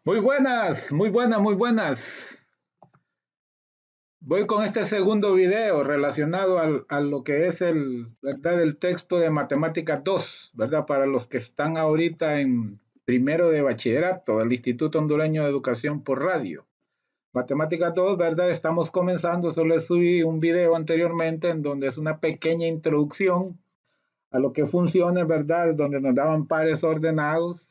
Muy buenas, muy buenas, muy buenas. Voy con este segundo video relacionado a lo que es ¿verdad? El texto de Matemáticas 2, ¿verdad? Para los que están ahorita en primero de bachillerato, el Instituto Hondureño de Educación por Radio. Matemáticas 2, ¿verdad? Estamos comenzando, solo subí un video anteriormente en donde es una pequeña introducción a lo que funciona, ¿verdad? Donde nos daban pares ordenados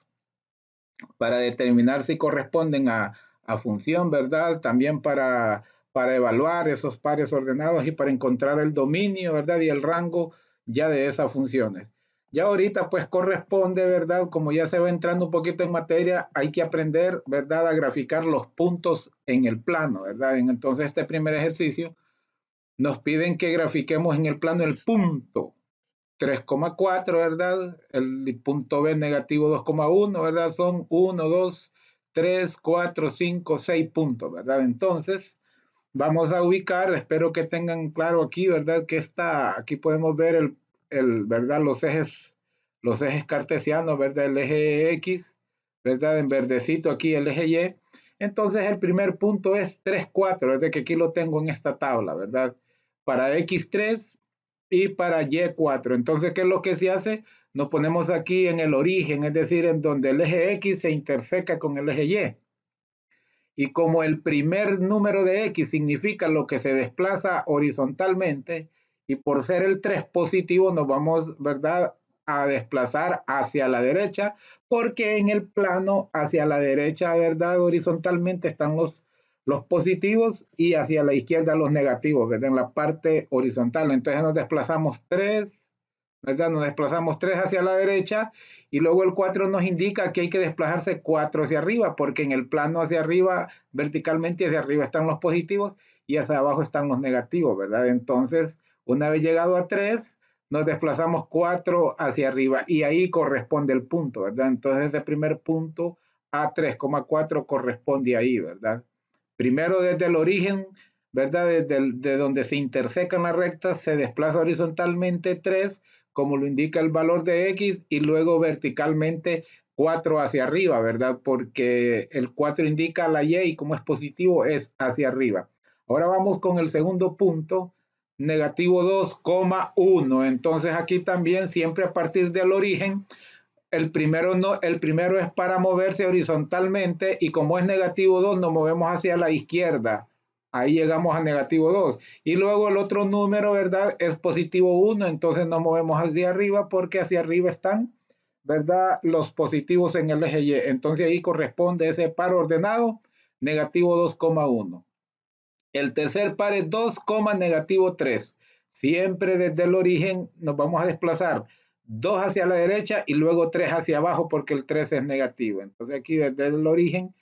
para determinar si corresponden a función, ¿verdad? También para evaluar esos pares ordenados y para encontrar el dominio, ¿verdad? Y el rango ya de esas funciones. Ya ahorita pues corresponde, ¿verdad? Como ya se va entrando un poquito en materia, hay que aprender, ¿verdad? A graficar los puntos en el plano, ¿verdad? Entonces este primer ejercicio nos piden que grafiquemos en el plano el punto 3,4, ¿verdad? El punto B negativo 2,1, ¿verdad? Son 1, 2, 3, 4, 5, 6 puntos, ¿verdad? Entonces, vamos a ubicar, espero que tengan claro aquí, ¿verdad? Que aquí podemos ver ¿verdad? Los ejes cartesianos, ¿verdad? El eje X, ¿verdad? En verdecito aquí el eje Y. Entonces, el primer punto es 3, 4, es de que aquí lo tengo en esta tabla, ¿verdad? Para X3 y para Y4. Entonces, ¿qué es lo que se hace? Nos ponemos aquí en el origen, es decir, en donde el eje X se interseca con el eje Y. Y como el primer número de X significa lo que se desplaza horizontalmente, y por ser el 3 positivo nos vamos, ¿verdad?, a desplazar hacia la derecha, porque en el plano hacia la derecha, ¿verdad?, horizontalmente están los positivos y hacia la izquierda los negativos, ¿verdad?, en la parte horizontal. Entonces nos desplazamos 3, ¿verdad? Nos desplazamos 3 hacia la derecha y luego el 4 nos indica que hay que desplazarse 4 hacia arriba, porque en el plano hacia arriba, verticalmente hacia arriba están los positivos y hacia abajo están los negativos, ¿verdad? Entonces, una vez llegado a 3, nos desplazamos 4 hacia arriba y ahí corresponde el punto, ¿verdad? Entonces, ese primer punto a 3,4 corresponde ahí, ¿verdad? Primero desde el origen, ¿verdad? De donde se intersecan las rectas, se desplaza horizontalmente 3, como lo indica el valor de X, y luego verticalmente 4 hacia arriba, ¿verdad? Porque el 4 indica la Y como es positivo es hacia arriba. Ahora vamos con el segundo punto, negativo 2,1. Entonces aquí también siempre a partir del origen, el primero, no, el primero es para moverse horizontalmente y como es negativo 2 nos movemos hacia la izquierda. Ahí llegamos a negativo 2. Y luego el otro número, ¿verdad? Es positivo 1, entonces nos movemos hacia arriba porque hacia arriba están, ¿verdad? Los positivos en el eje Y. Entonces ahí corresponde ese par ordenado, negativo 2,1. El tercer par es 2, negativo 3. Siempre desde el origen nos vamos a desplazar 2 hacia la derecha y luego 3 hacia abajo porque el 3 es negativo. Entonces aquí desde el origen,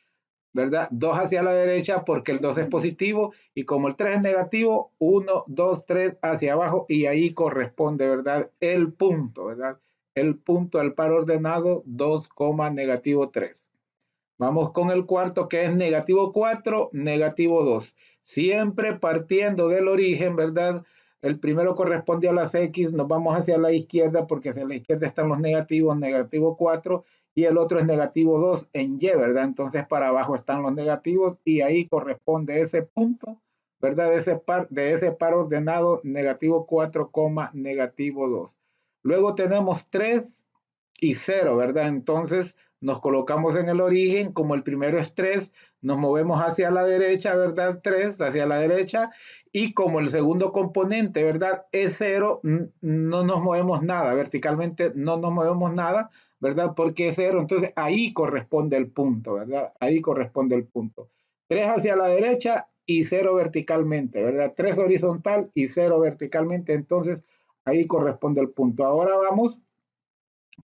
¿verdad? 2 hacia la derecha porque el 2 es positivo y como el 3 es negativo, 1, 2, 3 hacia abajo y ahí corresponde, ¿verdad? El punto, ¿verdad? El punto del par ordenado 2, negativo 3. Vamos con el cuarto que es negativo 4, negativo 2. Siempre partiendo del origen, ¿verdad? El primero corresponde a las X, nos vamos hacia la izquierda porque hacia la izquierda están los negativos, negativo 4, y el otro es negativo 2 en Y, ¿verdad? Entonces para abajo están los negativos y ahí corresponde ese punto, ¿verdad? De ese par ordenado, negativo 4, negativo 2. Luego tenemos 3 y 0, ¿verdad? Entonces nos colocamos en el origen, como el primero es 3, nos movemos hacia la derecha, ¿verdad? 3 hacia la derecha, y como el segundo componente, ¿verdad? Es 0, no nos movemos nada, verticalmente no nos movemos nada, ¿verdad? Porque es 0, entonces ahí corresponde el punto, ¿verdad? Ahí corresponde el punto. 3 hacia la derecha y 0 verticalmente, ¿verdad? 3 horizontal y 0 verticalmente, entonces ahí corresponde el punto. Ahora vamos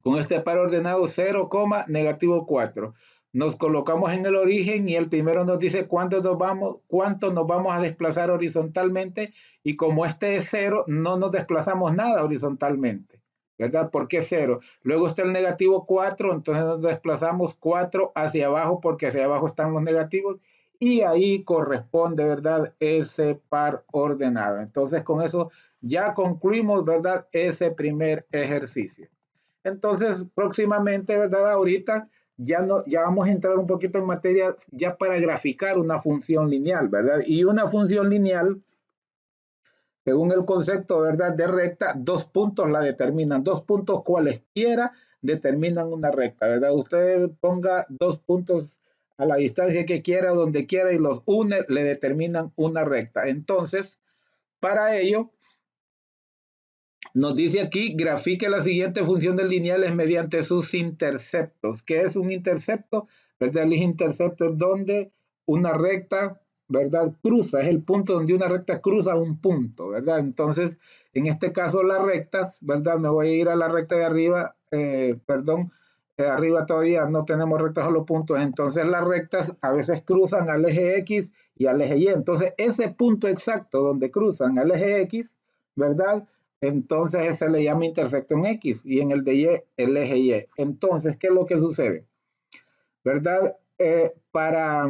con este par ordenado 0, negativo 4. Nos colocamos en el origen y el primero nos dice cuánto nos vamos a desplazar horizontalmente y como este es 0, no nos desplazamos nada horizontalmente, ¿verdad? Porque es 0. Luego está el negativo 4, entonces nos desplazamos 4 hacia abajo porque hacia abajo están los negativos y ahí corresponde, ¿verdad? Ese par ordenado. Entonces con eso ya concluimos, ¿verdad? Ese primer ejercicio. Entonces, próximamente, ¿verdad? Ahorita ya no, ya vamos a entrar un poquito en materia ya para graficar una función lineal, ¿verdad? Y una función lineal, según el concepto, ¿verdad? De recta, dos puntos la determinan, dos puntos cualesquiera determinan una recta, ¿verdad? Usted ponga dos puntos a la distancia que quiera, donde quiera, y los une, le determinan una recta. Entonces, para ello, nos dice aquí, grafique la siguiente función de lineales mediante sus interceptos. ¿Qué es un intercepto? ¿Verdad? El intercepto es donde una recta, ¿verdad? Cruza, es el punto donde una recta cruza un punto, ¿verdad? Entonces, en este caso, las rectas, ¿verdad? Me voy a ir a la recta de arriba, perdón, arriba todavía no tenemos rectas, solo puntos. Entonces, las rectas a veces cruzan al eje X y al eje Y. Entonces, ese punto exacto donde cruzan al eje X, ¿verdad? Entonces ese le llama intersecto en X y en el de Y el eje Y. Entonces, ¿qué es lo que sucede? ¿Verdad? Para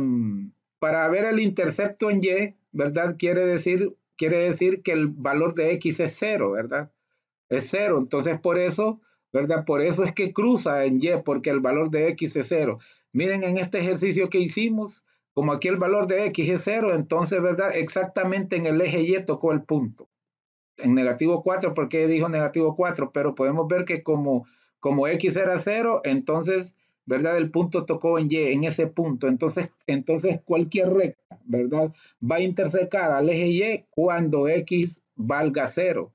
ver el intercepto en Y, ¿verdad? Quiere decir que el valor de X es cero, ¿verdad? Es cero. Entonces, por eso, ¿verdad? Por eso es que cruza en Y, porque el valor de X es cero. Miren en este ejercicio que hicimos, como aquí el valor de X es cero, entonces, ¿verdad? Exactamente en el eje Y tocó el punto en negativo 4, porque dijo negativo 4, pero podemos ver que como X era 0, entonces, ¿verdad? El punto tocó en Y, en ese punto. Entonces cualquier recta, ¿verdad? Va a intersecar al eje Y cuando X valga 0,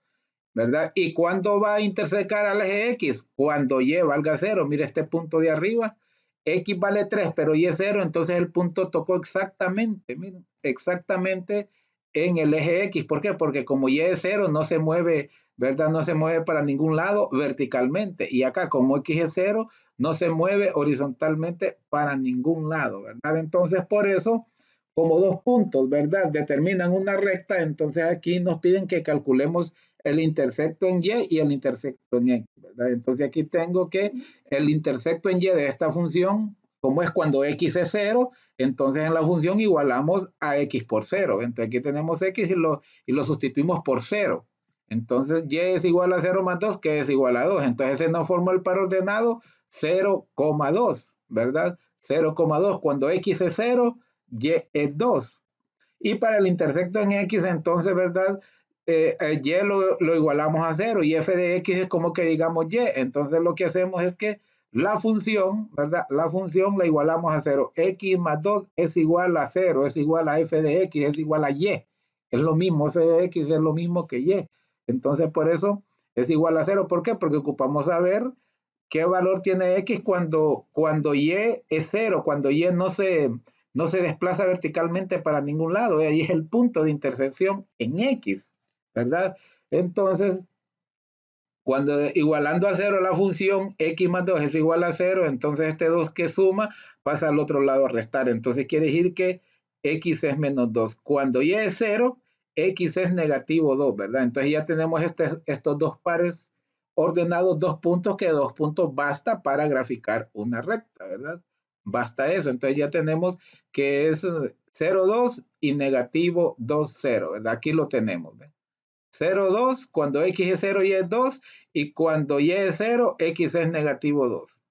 ¿verdad? ¿Y cuándo va a intersecar al eje X? Cuando Y valga 0. Mira este punto de arriba. X vale 3, pero Y es 0, entonces el punto tocó exactamente, miren, exactamente en el eje X. ¿Por qué? Porque como Y es 0, no se mueve, ¿verdad? No se mueve para ningún lado verticalmente. Y acá, como X es 0, no se mueve horizontalmente para ningún lado, ¿verdad? Entonces, por eso, como dos puntos, ¿verdad? Determinan una recta, entonces aquí nos piden que calculemos el intersecto en Y y el intersecto en X, ¿verdad? Entonces aquí tengo que el intersecto en Y de esta función, como es cuando X es 0, entonces en la función igualamos a X por 0. Entonces aquí tenemos X y lo sustituimos por 0. Entonces Y es igual a 0 más 2, que es igual a 2. Entonces ese nos forma el par ordenado 0,2, ¿verdad? 0,2. Cuando X es 0, Y es 2. Y para el intersecto en X, entonces, ¿verdad? Y lo igualamos a 0 y f de X es como que digamos Y. Entonces lo que hacemos es que la función, ¿verdad? La función la igualamos a 0. X más 2 es igual a 0, es igual a f de X, es igual a Y. Es lo mismo, f de X es lo mismo que Y. Entonces por eso es igual a 0. ¿Por qué? Porque ocupamos saber qué valor tiene X cuando Y es 0, cuando Y no se desplaza verticalmente para ningún lado. Ahí es el punto de intersección en X, ¿verdad? Entonces, cuando igualando a 0 la función X más 2 es igual a 0, entonces este 2 que suma pasa al otro lado a restar. Entonces quiere decir que X es menos 2. Cuando Y es 0, X es negativo 2, ¿verdad? Entonces ya tenemos estos dos pares ordenados, dos puntos, que dos puntos basta para graficar una recta, ¿verdad? Basta eso. Entonces ya tenemos que es 0, 2 y negativo 2, 0, ¿verdad? Aquí lo tenemos, ¿verdad? 0, 2, cuando X es 0, Y es 2, y cuando Y es 0, X es negativo 2.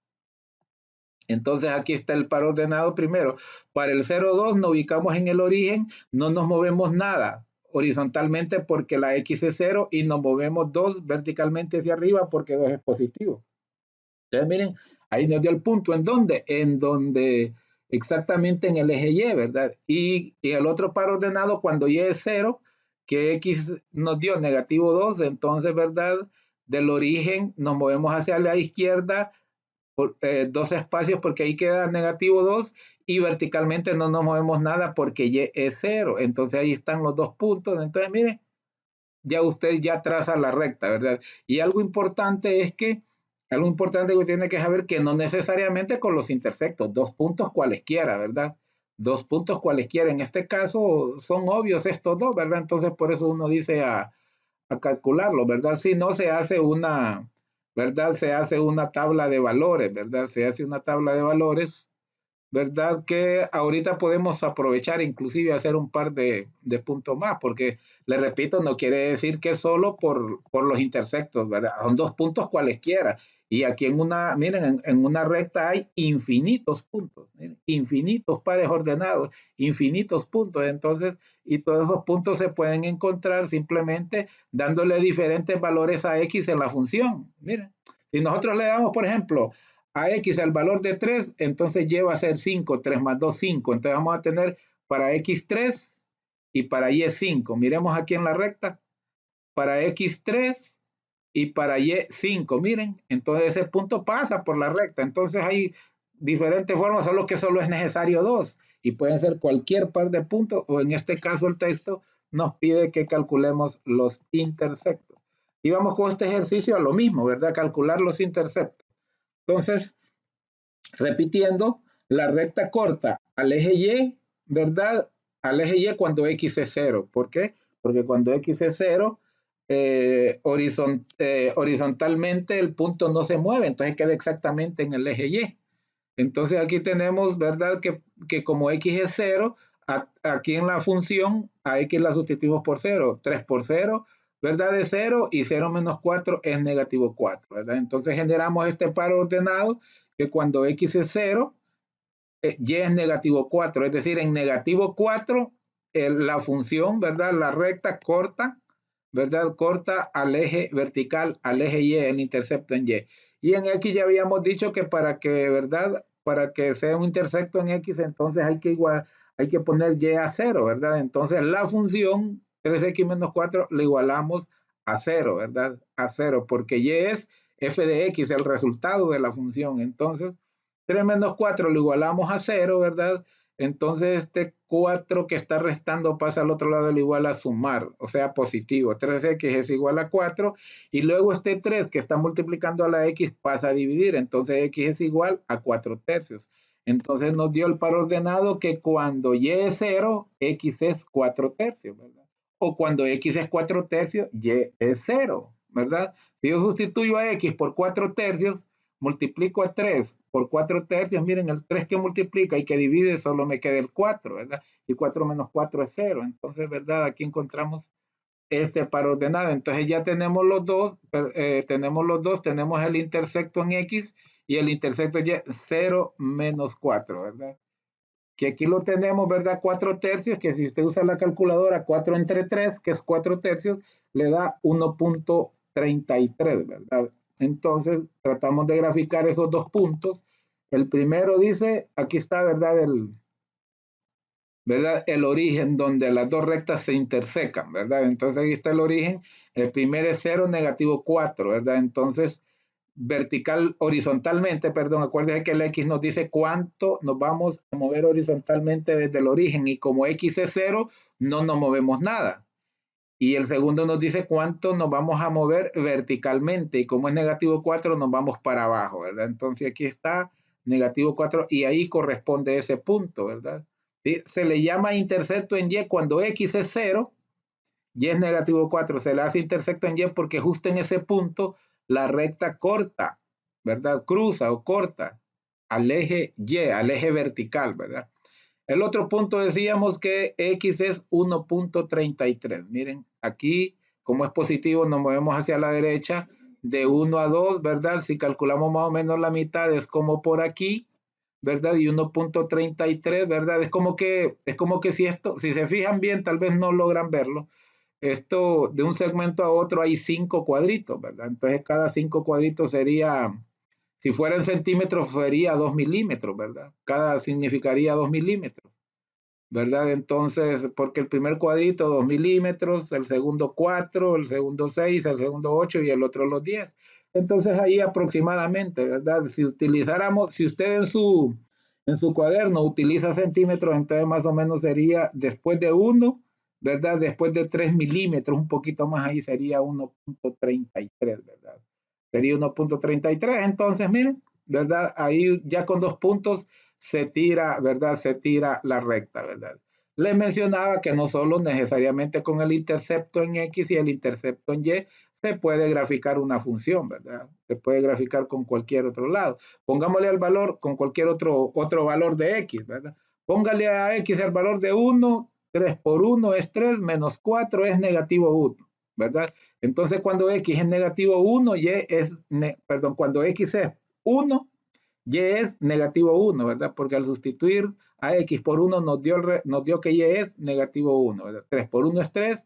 Entonces aquí está el par ordenado primero. Para el 0, 2 nos ubicamos en el origen, no nos movemos nada horizontalmente porque la X es 0 y nos movemos 2 verticalmente hacia arriba porque 2 es positivo. Entonces miren, ahí nos dio el punto. ¿En dónde? En donde exactamente en el eje Y, ¿verdad? Y el otro par ordenado cuando Y es 0, que X nos dio negativo 2, entonces, ¿verdad? Del origen nos movemos hacia la izquierda por, dos espacios porque ahí queda negativo 2 y verticalmente no nos movemos nada porque Y es 0. Entonces ahí están los dos puntos. Entonces, miren, ya usted ya traza la recta, ¿verdad? Y algo importante que tiene que saber que no necesariamente con los intersectos, dos puntos cualesquiera, ¿verdad? Dos puntos cualesquiera. En este caso son obvios estos dos, ¿verdad? Entonces por eso uno dice a calcularlo, ¿verdad? Si no se hace una, ¿verdad? Se hace una tabla de valores, ¿verdad? Se hace una tabla de valores ¿verdad? Que ahorita podemos aprovechar, inclusive hacer un par de puntos más, porque, le repito, no quiere decir que solo por los intersectos, ¿verdad? Son dos puntos cualesquiera. Y aquí miren, en una recta hay infinitos puntos, miren, infinitos pares ordenados, infinitos puntos. Entonces, y todos esos puntos se pueden encontrar simplemente dándole diferentes valores a X en la función. Miren, si nosotros le damos, por ejemplo, a X el valor de 3, entonces Y va a ser 5, 3 más 2, 5. Entonces vamos a tener para X 3 y para Y 5. Miremos aquí en la recta, para X 3 y para Y 5. Miren, entonces ese punto pasa por la recta. Entonces hay diferentes formas, solo es necesario 2 y pueden ser cualquier par de puntos, o en este caso el texto nos pide que calculemos los intersectos. Y vamos con este ejercicio a lo mismo, ¿verdad? Calcular los intersectos. Entonces, repitiendo, la recta corta al eje Y, ¿verdad? Al eje Y cuando X es 0. ¿Por qué? Porque cuando X es 0, horizontalmente el punto no se mueve, entonces queda exactamente en el eje Y. Entonces aquí tenemos, ¿verdad? Que como X es 0, aquí en la función a X la sustituimos por 0. 3 por 0, ¿verdad? Es 0 y 0 menos 4 es negativo 4, ¿verdad? Entonces generamos este par ordenado que cuando X es 0, Y es negativo 4. Es decir, en negativo 4, la función, ¿verdad? La recta corta, ¿verdad? Corta al eje vertical, al eje Y, el intercepto en Y. Y en X ya habíamos dicho que ¿verdad? Para que sea un intersecto en X, entonces hay que poner Y a 0, ¿verdad? Entonces la función 3X menos 4 le igualamos a 0, ¿verdad? A 0, porque Y es f de X, el resultado de la función. Entonces, 3 menos 4 lo igualamos a 0, ¿verdad? Entonces este 4 que está restando pasa al otro lado y lo igual a sumar, o sea, positivo. 3x es igual a 4 y luego este 3 que está multiplicando a la x pasa a dividir, entonces x es igual a 4 tercios. Entonces nos dio el par ordenado que cuando y es 0, x es 4 tercios, ¿verdad? O cuando x es 4 tercios, y es 0, ¿verdad? Si yo sustituyo a x por 4 tercios, multiplico a 3 por 4 tercios, miren, el 3 que multiplica y que divide solo me queda el 4, ¿verdad? Y 4 menos 4 es 0. Entonces, ¿verdad? Aquí encontramos este par ordenado. Entonces ya tenemos los dos, tenemos el intersecto en X y el intersecto Y, 0 menos 4, ¿verdad? Que aquí lo tenemos, ¿verdad? 4 tercios, que si usted usa la calculadora, 4 entre 3, que es 4 tercios, le da 1.33, ¿verdad? Entonces, tratamos de graficar esos dos puntos. El primero dice, aquí está, ¿verdad? El origen donde las dos rectas se intersecan, ¿verdad? Entonces, ahí está el origen. El primero es 0, negativo 4, ¿verdad? Entonces, horizontalmente, perdón, acuérdense que el X nos dice cuánto nos vamos a mover horizontalmente desde el origen y como X es 0, no nos movemos nada. Y el segundo nos dice cuánto nos vamos a mover verticalmente y como es negativo 4 nos vamos para abajo, ¿verdad? Entonces aquí está negativo 4 y ahí corresponde ese punto, ¿verdad? ¿Sí? Se le llama intersecto en Y cuando X es 0, Y es negativo 4, se le hace intersecto en Y porque justo en ese punto la recta corta, ¿verdad? Cruza o corta al eje Y, al eje vertical, ¿verdad? El otro punto decíamos que X es 1.33. Miren, aquí como es positivo nos movemos hacia la derecha de 1 a 2, ¿verdad? Si calculamos más o menos la mitad es como por aquí, ¿verdad? Y 1.33, ¿verdad? Es como que si se fijan bien, tal vez no logran verlo, esto de un segmento a otro hay 5 cuadritos, ¿verdad? Entonces cada 5 cuadritos sería, si fuera en centímetros, sería 2 milímetros, ¿verdad? Cada significaría 2 milímetros, ¿verdad? Entonces, porque el primer cuadrito 2 milímetros, el segundo 4, el segundo 6, el segundo 8 y el otro los 10. Entonces ahí aproximadamente, ¿verdad? Si usted en su cuaderno utiliza centímetros, entonces más o menos sería después de 1, ¿verdad? Después de 3 milímetros, un poquito más ahí sería 1.33, ¿verdad? Sería 1.33. Entonces, miren, ¿verdad? Ahí ya con 2 puntos se tira, ¿verdad? Se tira la recta, ¿verdad? Les mencionaba que no solo necesariamente con el intercepto en X y el intercepto en Y, se puede graficar una función, ¿verdad? Se puede graficar con cualquier otro lado. Pongámosle al valor con cualquier otro valor de x, ¿verdad? Póngale a x el valor de 1, 3 por 1 es 3, menos 4 es negativo 1, ¿verdad? Entonces, cuando x es negativo 1, cuando x es 1, y es negativo 1, ¿verdad? Porque al sustituir a x por 1 nos dio que y es negativo 1, ¿verdad? 3 por 1 es 3,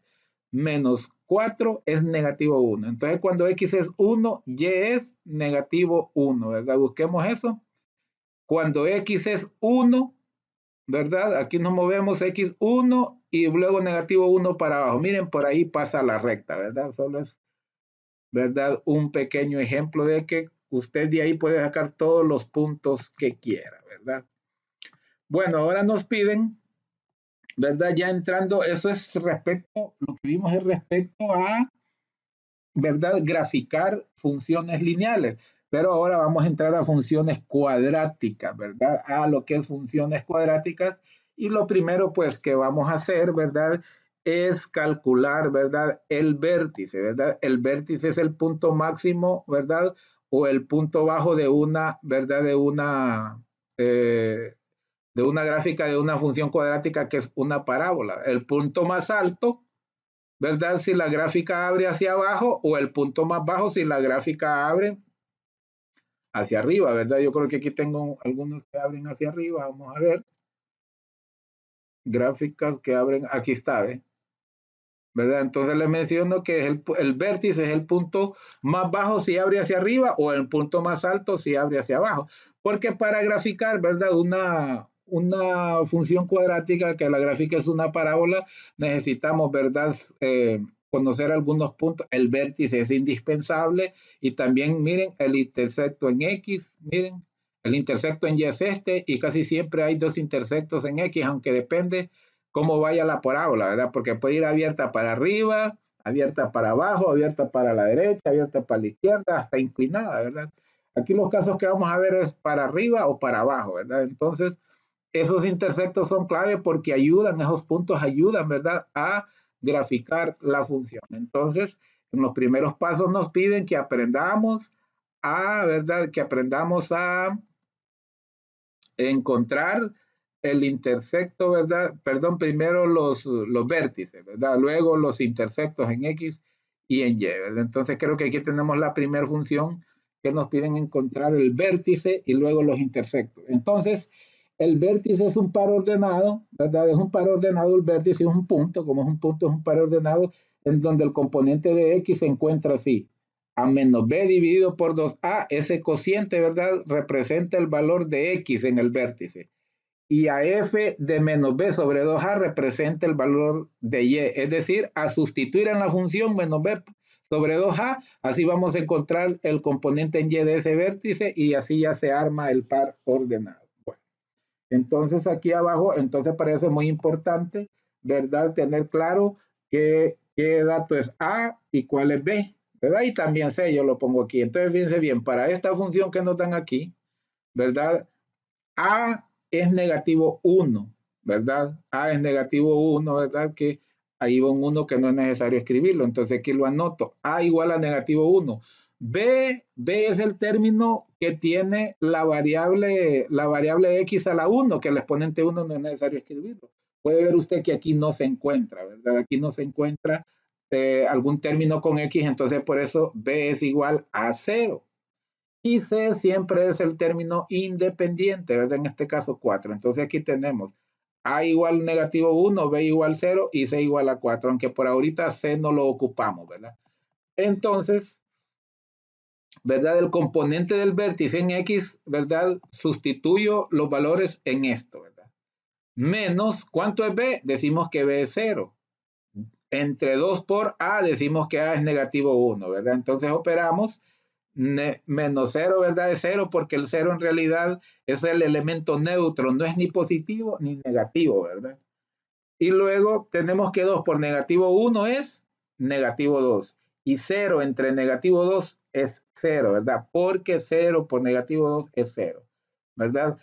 menos 4 es negativo 1. Entonces, cuando x es 1, y es negativo 1, ¿verdad? Busquemos eso. Cuando x es 1, ¿verdad? Aquí nos movemos x1 y luego negativo 1 para abajo. Miren, por ahí pasa la recta, ¿verdad? Solo es, ¿verdad? Un pequeño ejemplo de que usted de ahí puede sacar todos los puntos que quiera, ¿verdad? Bueno, ahora nos piden, ¿verdad? Ya entrando, eso es respecto, lo que vimos es respecto a, ¿verdad? Graficar funciones lineales. Pero ahora vamos a entrar a funciones cuadráticas, ¿verdad? A lo que es funciones cuadráticas. Y lo primero, pues, que vamos a hacer, ¿verdad? Es calcular, ¿verdad? El vértice, ¿verdad? El vértice es el punto máximo, ¿verdad? O el punto bajo de una, ¿verdad? De una gráfica de una función cuadrática que es una parábola. El punto más alto, ¿verdad? Si la gráfica abre hacia abajo, o el punto más bajo si la gráfica abre hacia arriba, ¿verdad? Yo creo que aquí tengo algunos que abren hacia arriba. Vamos a ver. Gráficas que abren, aquí está, ¿eh? ¿Verdad? Entonces les menciono que es el vértice es el punto más bajo si abre hacia arriba, o el punto más alto si abre hacia abajo. Porque para graficar, ¿verdad? Una función cuadrática, que la gráfica es una parábola, necesitamos, ¿verdad? Conocer algunos puntos. El vértice es indispensable, y también, miren, el intersecto en X, miren, el intersecto en Y es este, y casi siempre hay dos intersectos en X, aunque depende cómo vaya la parábola, ¿verdad? Porque puede ir abierta para arriba, abierta para abajo, abierta para la derecha, abierta para la izquierda, hasta inclinada, ¿verdad? Aquí los casos que vamos a ver es para arriba o para abajo, ¿verdad? Entonces, esos intersectos son clave porque ayudan, esos puntos ayudan, ¿verdad? A graficar la función. Entonces, en los primeros pasos nos piden que aprendamos ¿verdad? Que aprendamos a encontrar el intersecto, ¿verdad? Perdón, primero los vértices, ¿verdad? Luego los intersectos en X y en Y, ¿verdad? Entonces creo que aquí tenemos la primera función que nos piden encontrar el vértice y luego los intersectos. Entonces, el vértice es un par ordenado, ¿verdad? Es un par ordenado, el vértice es un punto, como es un punto, es un par ordenado en donde el componente de X se encuentra así. A menos b dividido por 2a, ese cociente, ¿verdad? Representa el valor de x en el vértice. Y a f de menos b sobre 2a representa el valor de y. Es decir, a sustituir en la función menos b sobre 2a, así vamos a encontrar el componente en y de ese vértice, y así ya se arma el par ordenado. Bueno, entonces aquí abajo, entonces para eso es muy importante, ¿verdad? Tener claro qué dato es a y cuál es b, ¿verdad? Y también C, yo lo pongo aquí. Entonces, fíjense bien, para esta función que nos dan aquí, ¿verdad? A es negativo 1, ¿verdad? A es negativo 1, ¿verdad? Que ahí va un 1 que no es necesario escribirlo. Entonces aquí lo anoto. A igual a negativo 1. B es el término que tiene la variable x a la 1, que el exponente 1 no es necesario escribirlo. Puede ver usted que aquí no se encuentra, ¿verdad? Aquí no se encuentra algún término con x, entonces por eso b es igual a 0. Y C siempre es el término independiente, ¿verdad? En este caso 4. Entonces aquí tenemos A igual negativo 1, B igual 0 y C igual a 4, aunque por ahorita C no lo ocupamos, ¿verdad? Entonces, ¿verdad? El componente del vértice en X, ¿verdad? Sustituyo los valores en esto, ¿verdad? Menos, ¿cuánto es B? Decimos que B es 0. Entre 2 por A decimos que A es negativo 1, ¿verdad? Entonces operamos menos 0, ¿verdad? Es 0 porque el 0 en realidad es el elemento neutro, no es ni positivo ni negativo, ¿verdad? Y luego tenemos que 2 por negativo 1 es negativo 2. Y 0 entre negativo 2 es 0, ¿verdad? Porque 0 por negativo 2 es 0, ¿verdad?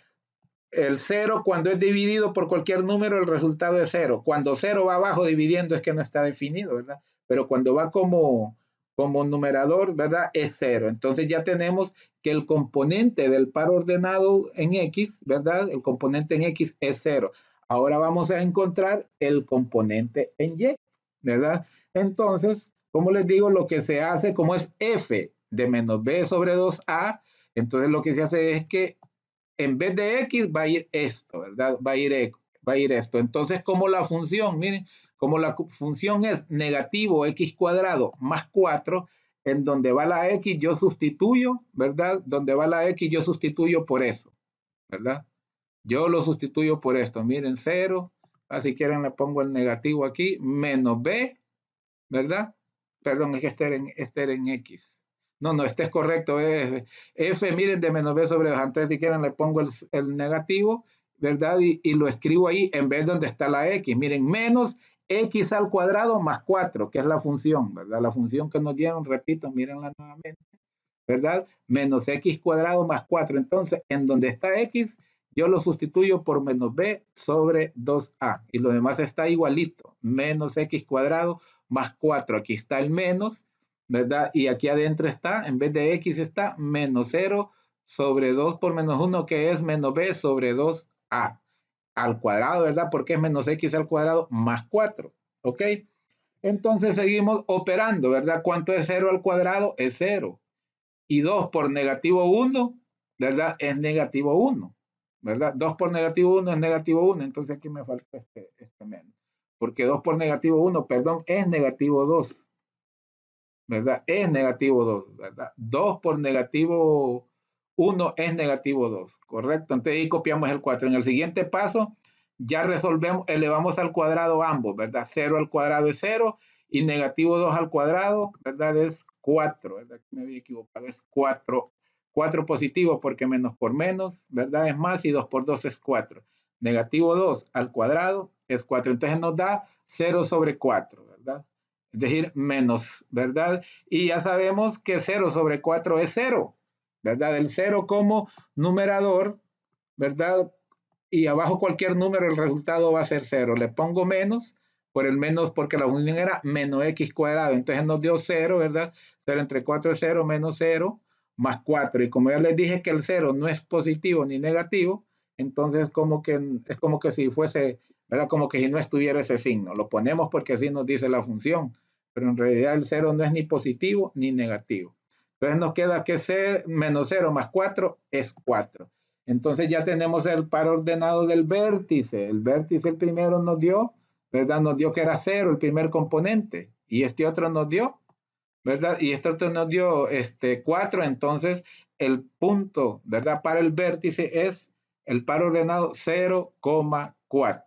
El 0 cuando es dividido por cualquier número, el resultado es 0. Cuando 0 va abajo dividiendo es que no está definido, ¿verdad? Pero cuando va como como numerador, ¿verdad? Es 0. Entonces ya tenemos que el componente del par ordenado en X, ¿verdad? El componente en X es 0. Ahora vamos a encontrar el componente en Y, ¿verdad? Entonces, como les digo, lo que se hace como es f de menos b sobre 2a, entonces lo que se hace es que en vez de x va a ir esto, ¿verdad? Va a ir esto. Entonces, como la función, miren, como la función es negativo x cuadrado más 4, en donde va la x yo sustituyo, ¿verdad? Donde va la x yo sustituyo por eso, ¿verdad? Yo lo sustituyo por esto, miren, 0, si quieren le pongo el negativo aquí, menos b, ¿verdad? Perdón, es que este era en X. No, este es correcto. F, miren, de menos B sobre 2. Antes, si quieren, le pongo el negativo, ¿verdad? Y lo escribo ahí en vez de donde está la X. Miren, menos X al cuadrado más 4, que es la función, ¿verdad? La función que nos dieron, repito, mírenla nuevamente, ¿verdad? Menos X cuadrado más 4. Entonces, en donde está X, yo lo sustituyo por menos B sobre 2A. Y lo demás está igualito. Menos X cuadrado más 4. Aquí está el menos, ¿verdad? Y aquí adentro está, en vez de X está menos 0 sobre 2 por menos 1, que es menos B sobre 2A. Al cuadrado, ¿verdad? Porque es menos X al cuadrado más 4. ¿Ok? Entonces seguimos operando, ¿verdad? ¿Cuánto es 0 al cuadrado? Es 0. Y 2 por negativo 1, ¿verdad? Es negativo 1, ¿verdad? 2 por negativo 1 es negativo 1, entonces aquí me falta este menos. Porque 2 por negativo 1, perdón, es negativo 2, ¿verdad? Es negativo 2, ¿verdad? 2 por negativo 1 es negativo 2, ¿correcto? Entonces ahí copiamos el 4. En el siguiente paso ya resolvemos, elevamos al cuadrado ambos, ¿verdad? 0 al cuadrado es 0 y negativo 2 al cuadrado, ¿verdad? Es 4, ¿verdad? Me había equivocado, es 4. 4 positivo porque menos por menos, ¿verdad? Es más y 2 por 2 es 4. Negativo 2 al cuadrado es 4. Entonces nos da 0 sobre 4, ¿verdad? Es decir, menos, ¿verdad? Y ya sabemos que 0 sobre 4 es 0, ¿verdad? El 0 como numerador, ¿verdad? Y abajo cualquier número, el resultado va a ser 0. Le pongo menos por el menos porque la función era menos x cuadrado. Entonces nos dio 0, ¿verdad? 0 entre 4 es 0, menos 0, más 4. Y como ya les dije que el 0 no es positivo ni negativo, entonces es como que si fuese, ¿verdad? Como que si no estuviera ese signo. Lo ponemos porque así nos dice la función, pero en realidad el 0 no es ni positivo ni negativo. Entonces nos queda que menos 0 más 4 es 4. Entonces ya tenemos el par ordenado del vértice. El vértice, el primero nos dio, ¿verdad? Nos dio que era 0 el primer componente. Y este otro nos dio, ¿verdad? Y este otro nos dio 4. Entonces el punto, ¿verdad? Para el vértice es el par ordenado 0,4.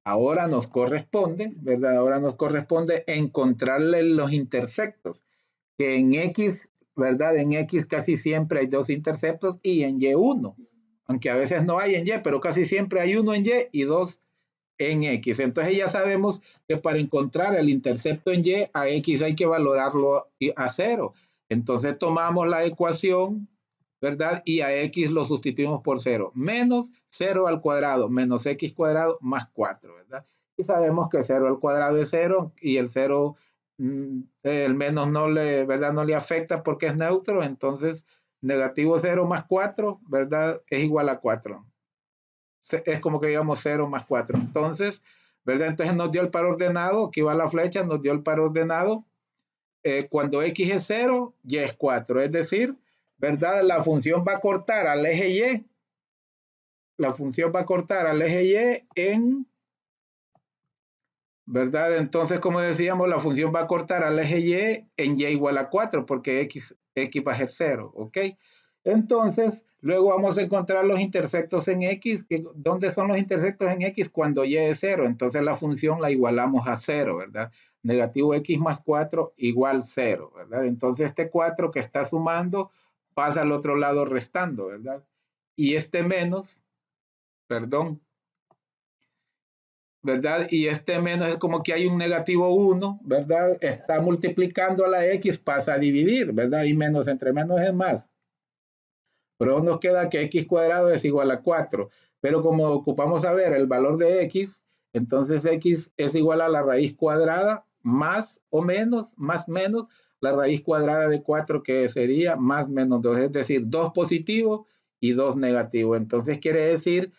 Ahora nos corresponde, ¿verdad? Ahora nos corresponde encontrarle los intersectos, que en X, ¿verdad? En X casi siempre hay 2 interceptos y en Y 1. Aunque a veces no hay en Y, pero casi siempre hay 1 en Y y 2 en X. Entonces ya sabemos que para encontrar el intercepto en Y, a X hay que valorarlo a 0. Entonces tomamos la ecuación, ¿verdad? Y a X lo sustituimos por 0. Menos 0 al cuadrado, menos X cuadrado más 4, ¿verdad? Y sabemos que 0 al cuadrado es 0 y el 0, el menos no le, ¿verdad? No le afecta porque es neutro. Entonces, negativo 0 más 4, ¿verdad? Es igual a 4. Es como que digamos 0 más 4. Entonces, ¿verdad? Entonces nos dio el par ordenado, aquí va la flecha, nos dio el par ordenado. Cuando X es 0, Y es 4. Es decir, ¿verdad? La función va a cortar al eje Y. La función va a cortar al eje Y en, ¿verdad? Entonces, como decíamos, la función va a cortar al eje Y en Y igual a 4, porque X va a ser 0, ¿ok? Entonces, luego vamos a encontrar los intersectos en X. ¿Dónde son los intersectos en X? Cuando Y es 0. Entonces la función la igualamos a 0, ¿verdad? Negativo X más 4 igual 0, ¿verdad? Entonces este 4 que está sumando pasa al otro lado restando, ¿verdad? Y este menos, perdón, ¿verdad? Y este menos es como que hay un negativo 1, ¿verdad? Está multiplicando a la X, pasa a dividir, ¿verdad? Y menos entre menos es más. Pero nos queda que x cuadrado es igual a 4. Pero como ocupamos saber el valor de x, entonces x es igual a la raíz cuadrada más o menos, más menos, la raíz cuadrada de 4 que sería más menos 2, es decir, 2 positivo y 2 negativo. Entonces quiere decir,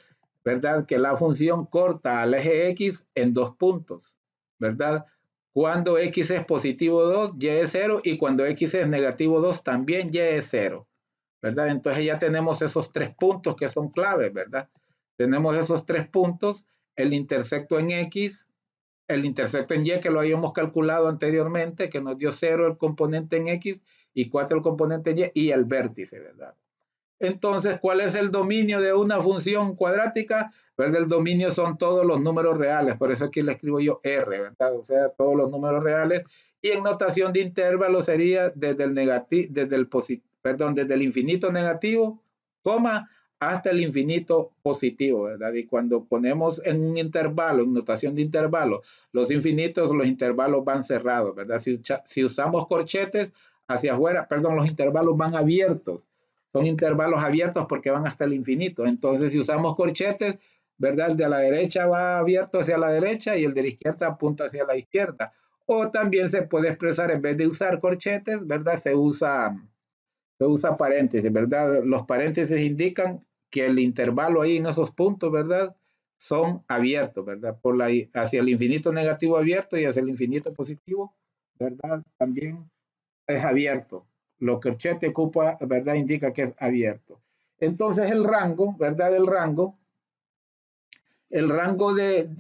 ¿verdad?, que la función corta al eje X en 2 puntos, ¿verdad? Cuando X es positivo 2, Y es 0, y cuando X es negativo 2, también Y es 0, ¿verdad? Entonces ya tenemos esos 3 puntos que son claves, ¿verdad? Tenemos esos 3 puntos, el intersecto en X, el intersecto en Y que lo habíamos calculado anteriormente, que nos dio 0 el componente en X y 4 el componente en Y, y el vértice, ¿verdad? Entonces, ¿cuál es el dominio de una función cuadrática? ¿Verdad? El dominio son todos los números reales, por eso aquí le escribo yo R, ¿verdad? O sea, todos los números reales. Y en notación de intervalo sería desde el negativo, desde el infinito negativo, coma, hasta el infinito positivo, ¿verdad? Y cuando ponemos en un intervalo, en notación de intervalo, los infinitos, los intervalos van cerrados, ¿verdad? Si usamos corchetes hacia afuera, perdón, los intervalos van abiertos, son intervalos abiertos porque van hasta el infinito. Entonces, si usamos corchetes, ¿verdad? El de la derecha va abierto hacia la derecha y el de la izquierda apunta hacia la izquierda. O también se puede expresar, en vez de usar corchetes, ¿verdad? Se usa paréntesis, ¿verdad? Los paréntesis indican que el intervalo ahí en esos puntos, ¿verdad? Son abiertos, ¿verdad? Hacia el infinito negativo abierto y hacia el infinito positivo, ¿verdad? También es abierto. Lo que el chat ocupa, ¿verdad? Indica que es abierto. Entonces el rango, ¿verdad?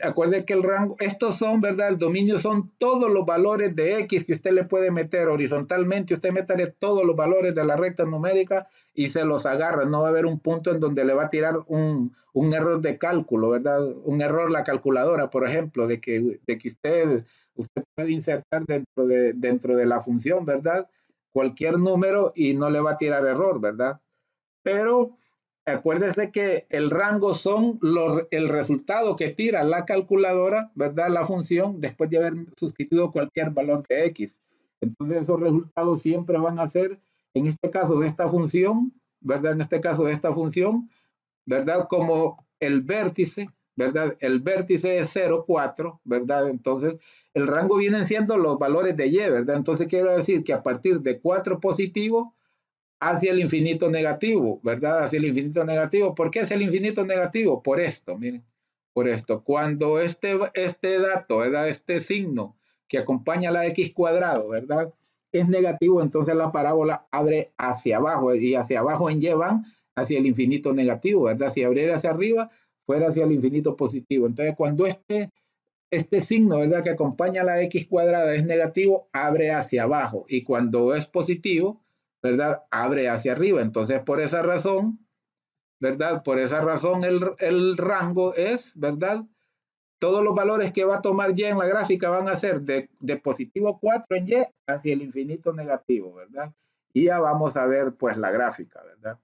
Acuerde que el rango, estos son, ¿verdad? El dominio son todos los valores de X que usted le puede meter horizontalmente. Usted meterle todos los valores de la recta numérica y se los agarra. No va a haber un punto en donde le va a tirar un error de cálculo, ¿verdad? Un error la calculadora, por ejemplo, de que usted puede insertar dentro de la función, ¿verdad? Cualquier número y no le va a tirar error, ¿verdad? Pero acuérdese que el rango son el resultado que tira la calculadora, ¿verdad? La función después de haber sustituido cualquier valor de X. Entonces esos resultados siempre van a ser, en este caso de esta función, ¿verdad? En este caso de esta función, ¿verdad? Como el vértice, ¿verdad? El vértice es 0, 4, ¿verdad? Entonces el rango vienen siendo los valores de Y, ¿verdad? Entonces quiero decir que a partir de 4 positivo, hacia el infinito negativo, ¿verdad? Hacia el infinito negativo. ¿Por qué es el infinito negativo? Por esto, miren, por esto. Cuando este dato, ¿verdad? Este signo que acompaña a la x cuadrado, ¿verdad? Es negativo, entonces la parábola abre hacia abajo y hacia abajo en y van hacia el infinito negativo, ¿verdad? Si abriera hacia arriba, fuera hacia el infinito positivo. Entonces, cuando este signo, ¿verdad? Que acompaña a la x cuadrada es negativo, abre hacia abajo. Y cuando es positivo, ¿verdad? Abre hacia arriba. Entonces, por esa razón, ¿verdad? Por esa razón el rango es, ¿verdad? Todos los valores que va a tomar Y en la gráfica van a ser de positivo 4 en Y hacia el infinito negativo, ¿verdad? Y ya vamos a ver, pues, la gráfica, ¿verdad?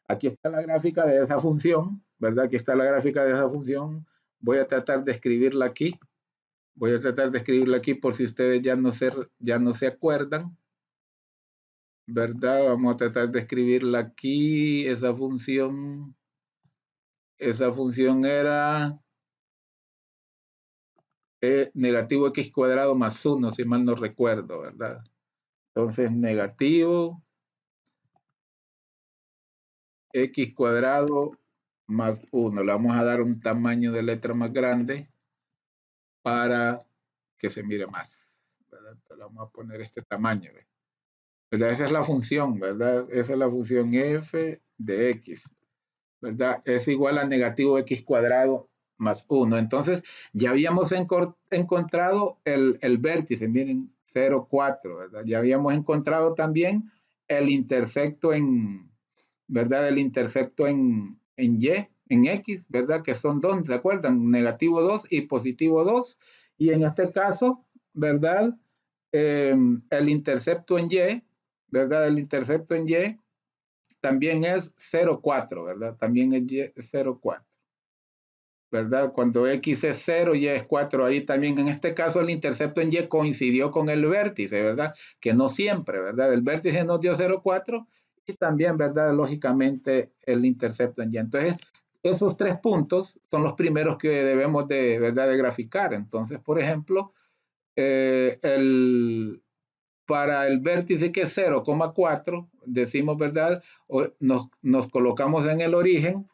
Aquí está la gráfica de esa función, ¿verdad? Aquí está la gráfica de esa función. Voy a tratar de escribirla aquí. Voy a tratar de escribirla aquí por si ustedes ya no se acuerdan, ¿verdad? Vamos a tratar de escribirla aquí. Esa función era negativo x cuadrado más 1, si mal no recuerdo, ¿verdad? Entonces, negativo x cuadrado más 1. Le vamos a dar un tamaño de letra más grande para que se mire más, ¿verdad? Entonces, le vamos a poner este tamaño, ¿verdad? Esa es la función, ¿verdad? Esa es la función f de x, ¿verdad? Es igual a negativo x cuadrado más 1. Entonces, ya habíamos encontrado el vértice, miren, 0, 4, ¿verdad? Ya habíamos encontrado también el intersecto ¿verdad? El intersecto en Y, en X, ¿verdad? Que son dos, ¿se acuerdan? Negativo 2 y positivo 2. Y en este caso, ¿verdad? El intercepto en Y, ¿verdad? El intercepto en Y también es 0,4, ¿verdad? También es Y 0,4, ¿verdad? Cuando X es 0, Y es 4, ahí también en este caso el intercepto en Y coincidió con el vértice, ¿verdad? Que no siempre, ¿verdad? El vértice nos dio 0,4 y también, ¿verdad? Lógicamente el intercepto en Y. Entonces, esos 3 puntos son los primeros que debemos de, ¿verdad? De graficar. Entonces, por ejemplo, para el vértice que es 0,4, decimos, ¿verdad? Nos colocamos en el origen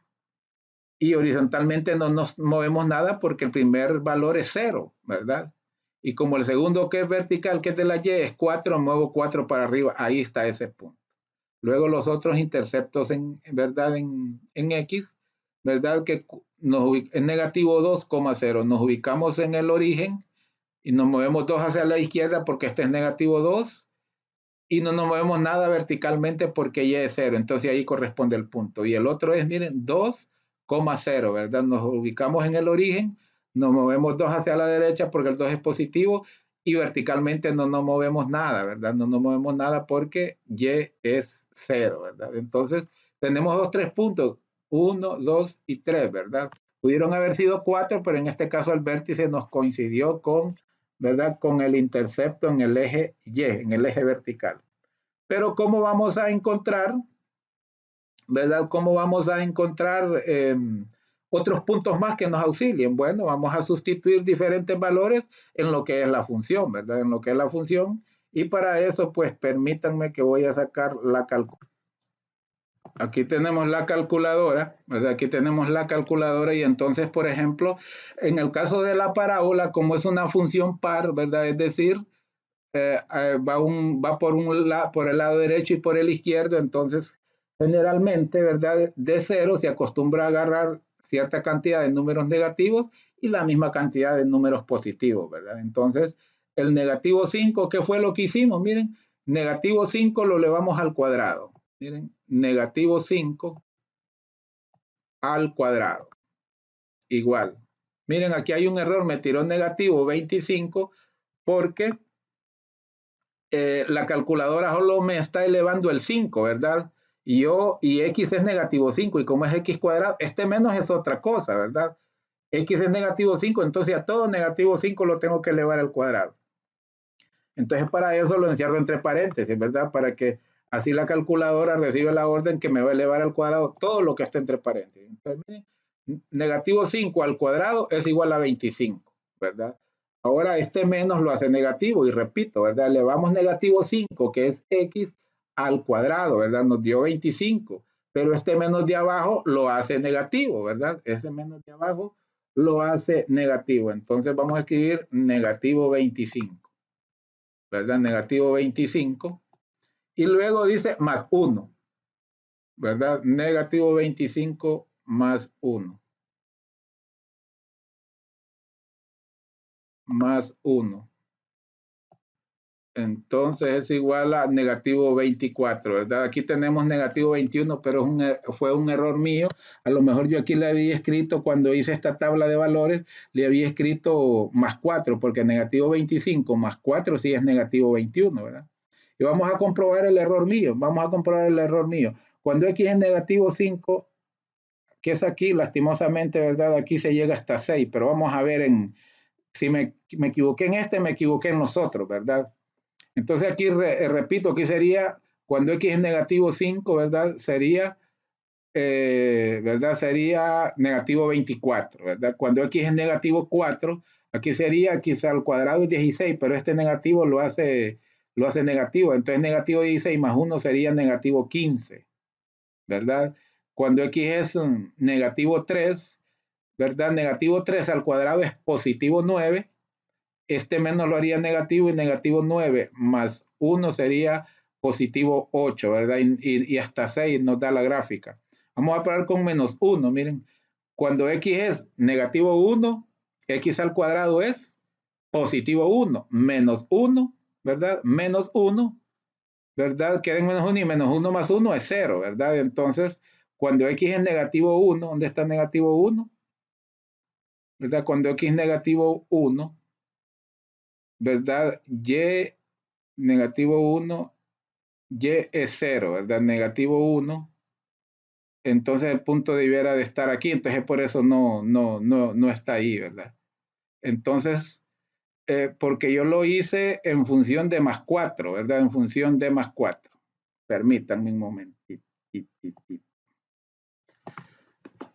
y horizontalmente no nos movemos nada porque el primer valor es 0, ¿verdad? Y como el segundo que es vertical, que es de la Y, es 4, muevo 4 para arriba, ahí está ese punto. Luego los otros interceptos, ¿verdad? En X, ¿verdad? Que es negativo 2,0. Nos ubicamos en el origen y nos movemos 2 hacia la izquierda porque este es negativo 2 y no nos movemos nada verticalmente porque Y es 0. Entonces ahí corresponde el punto. Y el otro es, miren, 2,0, ¿verdad? Nos ubicamos en el origen, nos movemos 2 hacia la derecha porque el 2 es positivo y verticalmente no nos movemos nada, ¿verdad? No nos movemos nada porque Y es 0, ¿verdad? Entonces tenemos 3 puntos, 1, 2 y 3, ¿verdad? Pudieron haber sido 4, pero en este caso el vértice nos coincidió con, ¿verdad? Con el intercepto en el eje Y, en el eje vertical. Pero ¿cómo vamos a encontrar, ¿verdad? ¿Cómo vamos a encontrar otros puntos más que nos auxilien? Bueno, vamos a sustituir diferentes valores en lo que es la función, ¿verdad? En lo que es la función. Y para eso, pues permítanme que voy a sacar la calculadora. Aquí tenemos la calculadora, ¿verdad? Aquí tenemos la calculadora y entonces, por ejemplo, en el caso de la parábola, como es una función par, ¿verdad? Es decir, va por el lado derecho y por el izquierdo, entonces generalmente, ¿verdad? De 0 se acostumbra a agarrar cierta cantidad de números negativos y la misma cantidad de números positivos, ¿verdad? Entonces, el negativo 5, ¿qué fue lo que hicimos? Miren, negativo 5 lo elevamos al cuadrado. Miren, negativo 5 al cuadrado. Igual. Miren, aquí hay un error, me tiró negativo 25 porque la calculadora solo me está elevando el 5, ¿verdad? Y X es negativo 5, y como es X cuadrado, este menos es otra cosa, ¿verdad? X es negativo 5, entonces a todo negativo 5 lo tengo que elevar al cuadrado. Entonces para eso lo encierro entre paréntesis, ¿verdad? Para que así la calculadora reciba la orden que me va a elevar al cuadrado todo lo que esté entre paréntesis. Entonces, miren, negativo 5 al cuadrado es igual a 25, ¿verdad? Ahora este menos lo hace negativo y repito, ¿verdad? Elevamos negativo 5, que es X, al cuadrado, ¿verdad? Nos dio 25, pero este menos de abajo lo hace negativo, ¿verdad? Ese menos de abajo lo hace negativo. Entonces vamos a escribir negativo 25. ¿Verdad? Negativo 25. Y luego dice más 1, ¿verdad? Negativo 25 más 1. Más 1. Entonces es igual a negativo 24, ¿verdad? Aquí tenemos negativo 21, pero fue un error mío. A lo mejor yo aquí le había escrito, cuando hice esta tabla de valores, le había escrito más 4, porque negativo 25 más 4 sí es negativo 21, ¿verdad? Y vamos a comprobar el error mío. Vamos a comprobar el error mío. Cuando X es negativo 5, que es aquí, lastimosamente, ¿verdad? Aquí se llega hasta 6, pero vamos a ver si me equivoqué en este, me equivoqué en los otros, ¿verdad? Entonces aquí repito, aquí sería, cuando X es negativo 5, ¿verdad? ¿Verdad? Sería negativo 24, ¿verdad? Cuando X es negativo 4, aquí sería X al cuadrado es 16, pero este negativo lo hace negativo. Entonces negativo 16 más 1 sería negativo 15, ¿verdad? Cuando X es negativo 3, ¿verdad? Negativo 3 al cuadrado es positivo 9. Este menos lo haría negativo y negativo 9 más 1 sería positivo 8, ¿verdad? Y hasta 6 nos da la gráfica. Vamos a parar con menos 1, miren. Cuando X es negativo 1, X al cuadrado es positivo 1, menos 1, ¿verdad? Menos 1, ¿verdad? Queda en menos 1 y menos 1 más 1 es 0, ¿verdad? Entonces, cuando X es negativo 1, ¿dónde está negativo 1? ¿Verdad? Cuando X es negativo 1, ¿verdad? Y negativo 1, Y es 0, ¿verdad? Negativo 1, entonces el punto debiera de estar aquí, entonces por eso no está ahí, ¿verdad? Entonces, porque yo lo hice en función de más 4, ¿verdad? En función de más 4. Permítanme un momento.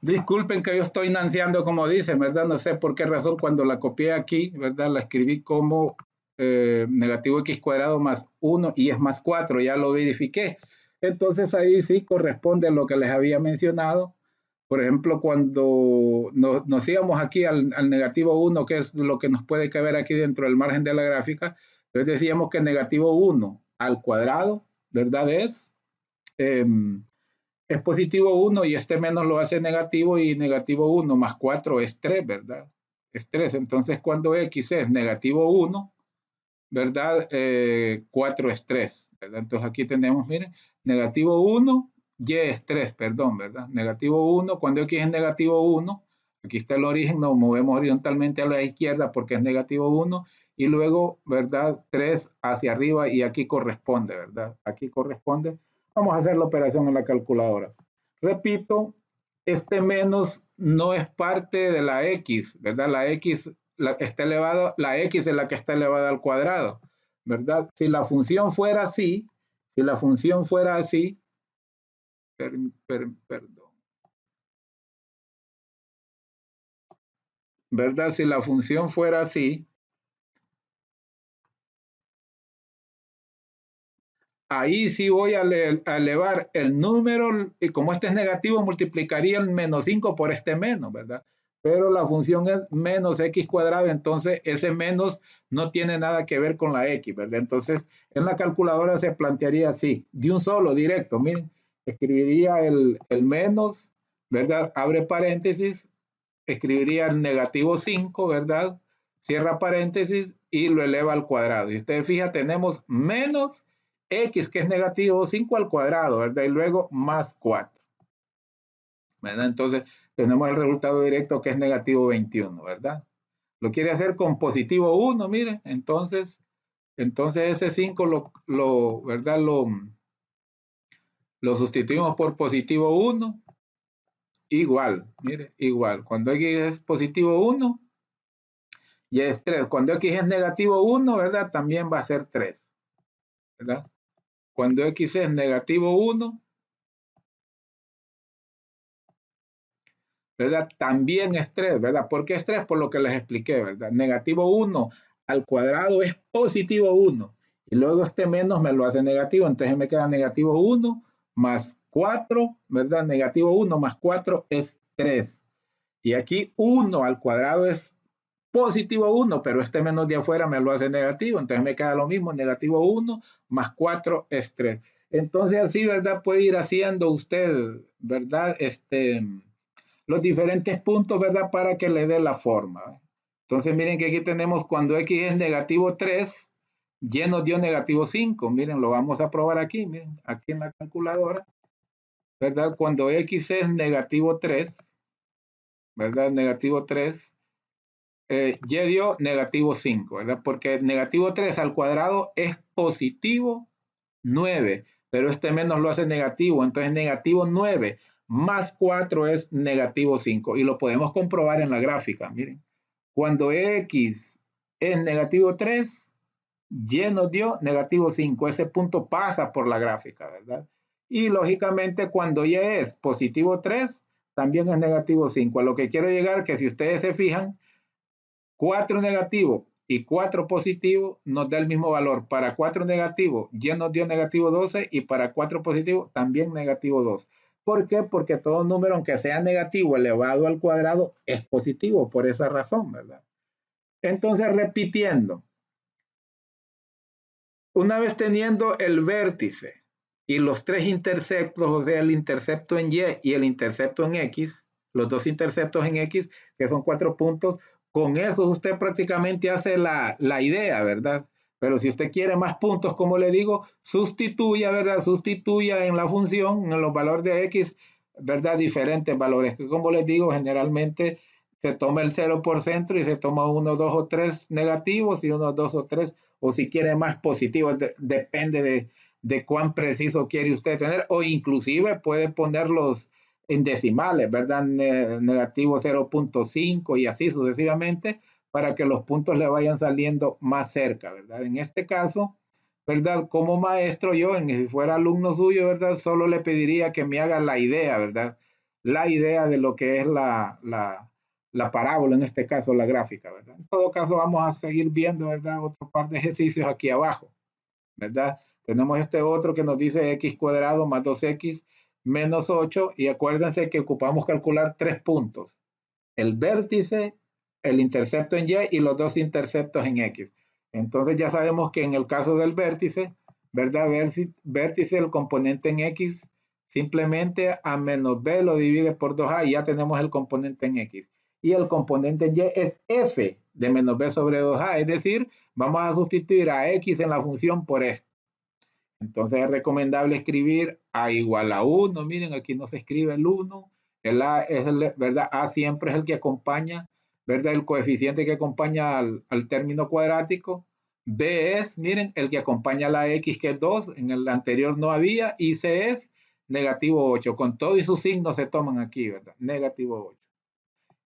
Disculpen que yo estoy nanceando como dicen, ¿verdad? No sé por qué razón cuando la copié aquí, ¿verdad? La escribí como negativo x cuadrado más 1 y es más 4, ya lo verifiqué. Entonces ahí sí corresponde a lo que les había mencionado. Por ejemplo, cuando nos íbamos aquí al negativo 1, que es lo que nos puede caber aquí dentro del margen de la gráfica, entonces decíamos que negativo 1 al cuadrado, ¿verdad? Es positivo 1 y este menos lo hace negativo y negativo 1 más 4 es 3, ¿verdad? Es 3. Entonces cuando x es negativo 1, ¿verdad? 4 es 3, ¿verdad? Entonces aquí tenemos, miren, negativo 1, y es 3, perdón, ¿verdad? Negativo 1, cuando x es negativo 1, aquí está el origen, nos movemos horizontalmente a la izquierda porque es negativo 1, y luego, ¿verdad? 3 hacia arriba y aquí corresponde, ¿verdad? Aquí corresponde. Vamos a hacer la operación en la calculadora. Repito, este menos no es parte de la x, ¿verdad? La x está elevado, la x es la que está elevada al cuadrado, ¿verdad? Si la función fuera así, perdón, ¿verdad? Si la función fuera así, ahí sí voy a elevar el número, y como este es negativo, multiplicaría el menos 5 por este menos, ¿verdad? Pero la función es menos x cuadrado, entonces ese menos no tiene nada que ver con la x, ¿verdad? Entonces, en la calculadora se plantearía así, de un solo, directo, miren, escribiría el menos, ¿verdad? Abre paréntesis, escribiría el negativo 5, ¿verdad? Cierra paréntesis y lo eleva al cuadrado. Y ustedes fijan, tenemos menos x, que es negativo 5 al cuadrado, ¿verdad? Y luego más 4, ¿verdad? Entonces, tenemos el resultado directo que es negativo 21, ¿verdad? Lo quiere hacer con positivo 1, miren. Entonces ese 5 ¿verdad? Lo sustituimos por positivo 1, igual, mire, igual. Cuando x es positivo 1, y es 3. Cuando x es negativo 1, ¿verdad? También va a ser 3, ¿verdad? Cuando x es negativo 1, ¿verdad? También es 3, ¿verdad? ¿Por qué es 3? Por lo que les expliqué, ¿verdad? Negativo 1 al cuadrado es positivo 1. Y luego este menos me lo hace negativo. Entonces me queda negativo 1 más 4, ¿verdad? Negativo 1 más 4 es 3. Y aquí 1 al cuadrado es positivo 1, pero este menos de afuera me lo hace negativo, entonces me queda lo mismo, negativo 1 más 4 es 3. Entonces así, ¿verdad? Puede ir haciendo usted, ¿verdad? Los diferentes puntos, ¿verdad? Para que le dé la forma. Entonces miren que aquí tenemos cuando x es negativo 3, y nos dio negativo 5. Miren, lo vamos a probar aquí, miren, aquí en la calculadora, ¿verdad? Cuando x es negativo 3, ¿verdad? Negativo 3, y dio negativo 5, ¿verdad? Porque negativo 3 al cuadrado es positivo 9, pero este menos lo hace negativo, entonces negativo 9 más 4 es negativo 5, y lo podemos comprobar en la gráfica, miren. Cuando x es negativo 3, y nos dio negativo 5, ese punto pasa por la gráfica, ¿verdad? Y lógicamente cuando y es positivo 3, también es negativo 5. A lo que quiero llegar, que si ustedes se fijan, 4 negativo y 4 positivo nos da el mismo valor. Para 4 negativo ya nos dio negativo 12, y para 4 positivo también negativo 2. ¿Por qué? Porque todo número, aunque sea negativo elevado al cuadrado, es positivo por esa razón, ¿verdad? Entonces, repitiendo, una vez teniendo el vértice y los tres interceptos, o sea, el intercepto en y el intercepto en x, los dos interceptos en x, que son 4 puntos, con eso usted prácticamente hace la idea, ¿verdad? Pero si usted quiere más puntos, como le digo, sustituya, ¿verdad? Sustituya en la función, en los valores de x, ¿verdad? Diferentes valores, que como les digo, generalmente se toma el 0 por centro y se toma 1, 2 o 3 negativos y 1, 2 o 3, o si quiere más positivos, depende de cuán preciso quiere usted tener, o inclusive puede ponerlos en decimales, ¿verdad? Negativo 0.5 y así sucesivamente, para que los puntos le vayan saliendo más cerca, ¿verdad? En este caso, ¿verdad? Como maestro yo, si fuera alumno suyo, ¿verdad? Solo le pediría que me haga la idea, ¿verdad? La idea de lo que es la parábola, en este caso la gráfica, ¿verdad? En todo caso vamos a seguir viendo, ¿verdad? Otro par de ejercicios aquí abajo, ¿verdad? Tenemos este otro que nos dice x cuadrado más 2x menos 8 y acuérdense que ocupamos calcular 3 puntos. El vértice, el intercepto en y y los dos interceptos en x. Entonces ya sabemos que en el caso del vértice, ¿verdad? Vértice, el componente en x, simplemente a menos b lo divide por 2a y ya tenemos el componente en x. Y el componente en y es f de menos b sobre 2a, es decir, vamos a sustituir a x en la función por esto. Entonces es recomendable escribir a igual a 1. Miren, aquí no se escribe el 1. El a es el, ¿verdad? A siempre es el que acompaña, ¿verdad? El coeficiente que acompaña al término cuadrático. B es, miren, el que acompaña a la x, que es 2. En el anterior no había. Y C es negativo 8. Con todo y sus signos se toman aquí, ¿verdad? Negativo 8.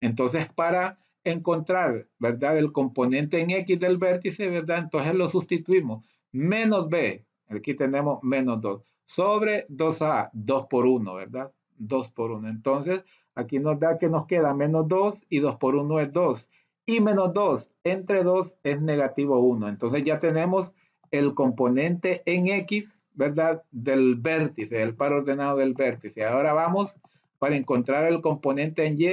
Entonces, para encontrar, ¿verdad? El componente en x del vértice, ¿verdad? Entonces lo sustituimos. Menos b, aquí tenemos menos 2, sobre 2a, 2 por 1, ¿verdad? 2 por 1. Entonces, aquí nos da que nos queda menos 2 y 2 por 1 es 2. Y menos 2 entre 2 es negativo 1. Entonces ya tenemos el componente en x, ¿verdad? Del vértice, del par ordenado del vértice. Ahora vamos para encontrar el componente en y,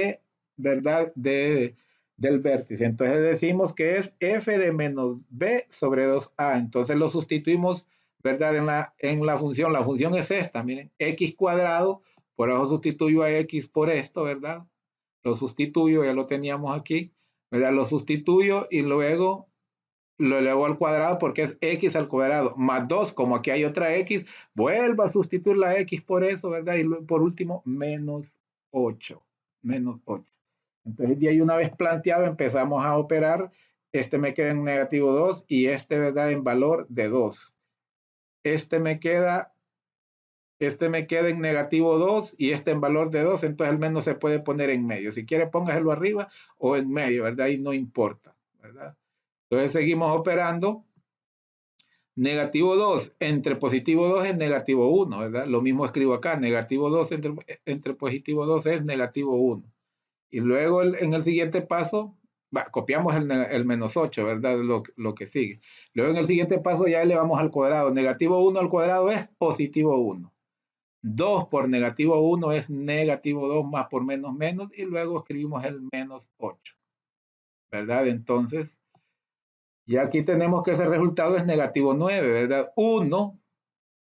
¿verdad? Del vértice. Entonces decimos que es f de menos b sobre 2a. Entonces lo sustituimos, ¿verdad? En la función es esta, miren, x cuadrado, por eso sustituyo a x por esto, ¿verdad? Lo sustituyo, ya lo teníamos aquí, ¿verdad? Lo sustituyo y luego lo elevo al cuadrado porque es x al cuadrado, más 2, como aquí hay otra x, vuelvo a sustituir la x por eso, ¿verdad? Y por último, menos 8, menos 8. Entonces, de ahí una vez planteado, empezamos a operar. Este me queda en negativo 2 y este, ¿verdad? En valor de 2. Este me queda en negativo 2 y este en valor de 2, entonces el menos se puede poner en medio. Si quiere, póngaselo arriba o en medio, ¿verdad? Y no importa, ¿verdad? Entonces seguimos operando. Negativo 2 entre positivo 2 es negativo 1, ¿verdad? Lo mismo escribo acá, negativo 2 entre positivo 2 es negativo 1. Y luego en el siguiente paso, copiamos el menos 8, ¿verdad? Lo que sigue. Luego en el siguiente paso ya elevamos al cuadrado. Negativo 1 al cuadrado es positivo 1. 2 por negativo 1 es negativo 2 más por menos menos y luego escribimos el menos 8, ¿verdad? Entonces, ya aquí tenemos que ese resultado es negativo 9, ¿verdad? 1,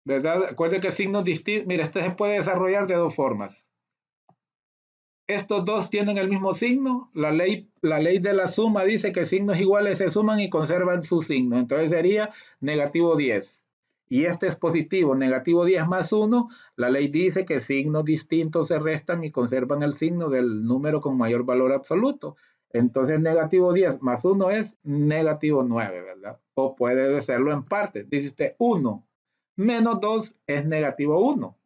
¿verdad? Acuérdense que signos distintos, mira, este se puede desarrollar de dos formas. Estos dos tienen el mismo signo, la ley de la suma dice que signos iguales se suman y conservan su signo, entonces sería negativo 10. Y este es positivo, negativo 10 más 1, la ley dice que signos distintos se restan y conservan el signo del número con mayor valor absoluto. Entonces negativo 10 más 1 es negativo 9, ¿verdad? O puede hacerlo en parte. Dice usted 1 menos 2 es negativo 1,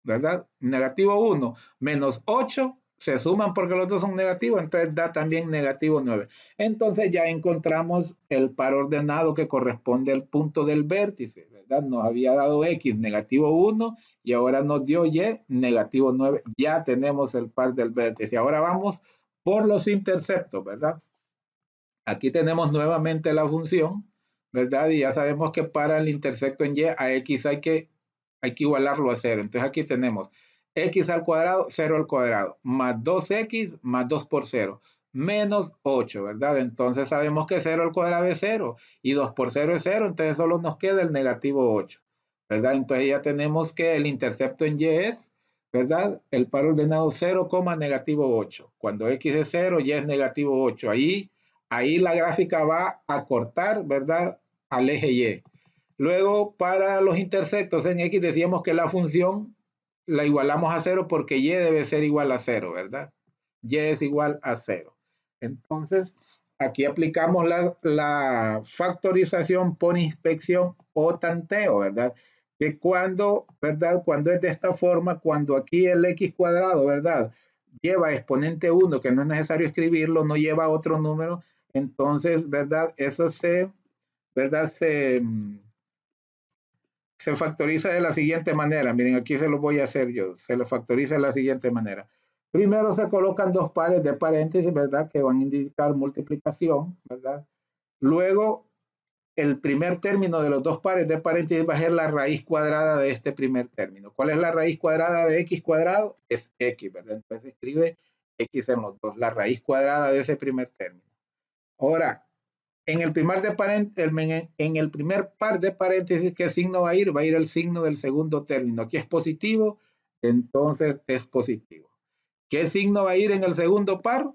¿verdad? Negativo 1 menos 8 se suman porque los dos son negativos, entonces da también negativo 9. Entonces ya encontramos el par ordenado que corresponde al punto del vértice, ¿verdad? Nos había dado x negativo 1 y ahora nos dio y negativo 9. Ya tenemos el par del vértice. Ahora vamos por los interceptos, ¿verdad? Aquí tenemos nuevamente la función, ¿verdad? Y ya sabemos que para el intersecto en y a x hay que igualarlo a 0. Entonces aquí tenemos x al cuadrado, 0 al cuadrado, más 2x más 2 por 0, menos 8, ¿verdad? Entonces sabemos que 0 al cuadrado es 0 y 2 por 0 es 0, entonces solo nos queda el negativo 8, ¿verdad? Entonces ya tenemos que el intercepto en y es, ¿verdad? El par ordenado 0, negativo 8. Cuando x es 0, y es negativo 8. Ahí la gráfica va a cortar, ¿verdad? Al eje y. Luego, para los intersectos en x decíamos que la función la igualamos a 0 porque y debe ser igual a 0, ¿verdad? Y es igual a 0. Entonces, aquí aplicamos la factorización por inspección o tanteo, ¿verdad? Que ¿verdad? Cuando es de esta forma, cuando aquí el x cuadrado, ¿verdad? Lleva exponente 1, que no es necesario escribirlo, no lleva otro número, entonces, ¿verdad? Eso ¿verdad? Se factoriza de la siguiente manera. Miren, aquí se lo voy a hacer yo. Se lo factoriza de la siguiente manera. Primero se colocan dos pares de paréntesis, ¿verdad? Que van a indicar multiplicación, ¿verdad? Luego, el primer término de los dos pares de paréntesis va a ser la raíz cuadrada de este primer término. ¿Cuál es la raíz cuadrada de x cuadrado? Es x, ¿verdad? Entonces se escribe x en los dos, la raíz cuadrada de ese primer término. Ahora, en el primer par de paréntesis, ¿qué signo va a ir? Va a ir el signo del segundo término. Aquí es positivo, entonces es positivo. ¿Qué signo va a ir en el segundo par?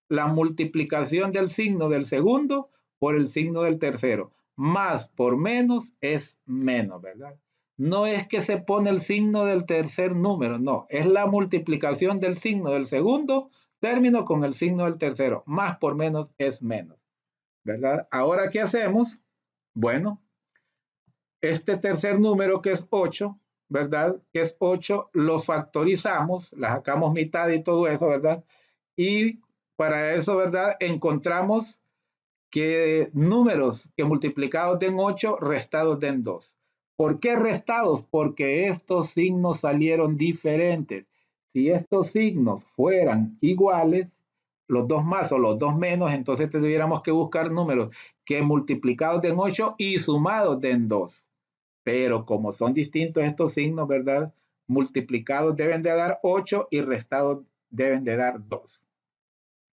La multiplicación del signo del segundo por el signo del tercero. Más por menos es menos, ¿verdad? No es que se pone el signo del tercer número, no, es la multiplicación del signo del segundo término con el signo del tercero. Más por menos es menos, ¿verdad? Ahora, ¿qué hacemos? Bueno, este tercer número que es 8, ¿verdad? Que es 8, lo factorizamos, la sacamos mitad y todo eso, ¿verdad? Y para eso, ¿verdad? Encontramos que números que multiplicados den 8, restados den 2. ¿Por qué restados? Porque estos signos salieron diferentes. Si estos signos fueran iguales, los dos más o los dos menos, entonces tendríamos que buscar números que multiplicados den 8 y sumados den 2. Pero como son distintos estos signos, ¿verdad? Multiplicados deben de dar 8 y restados deben de dar 2.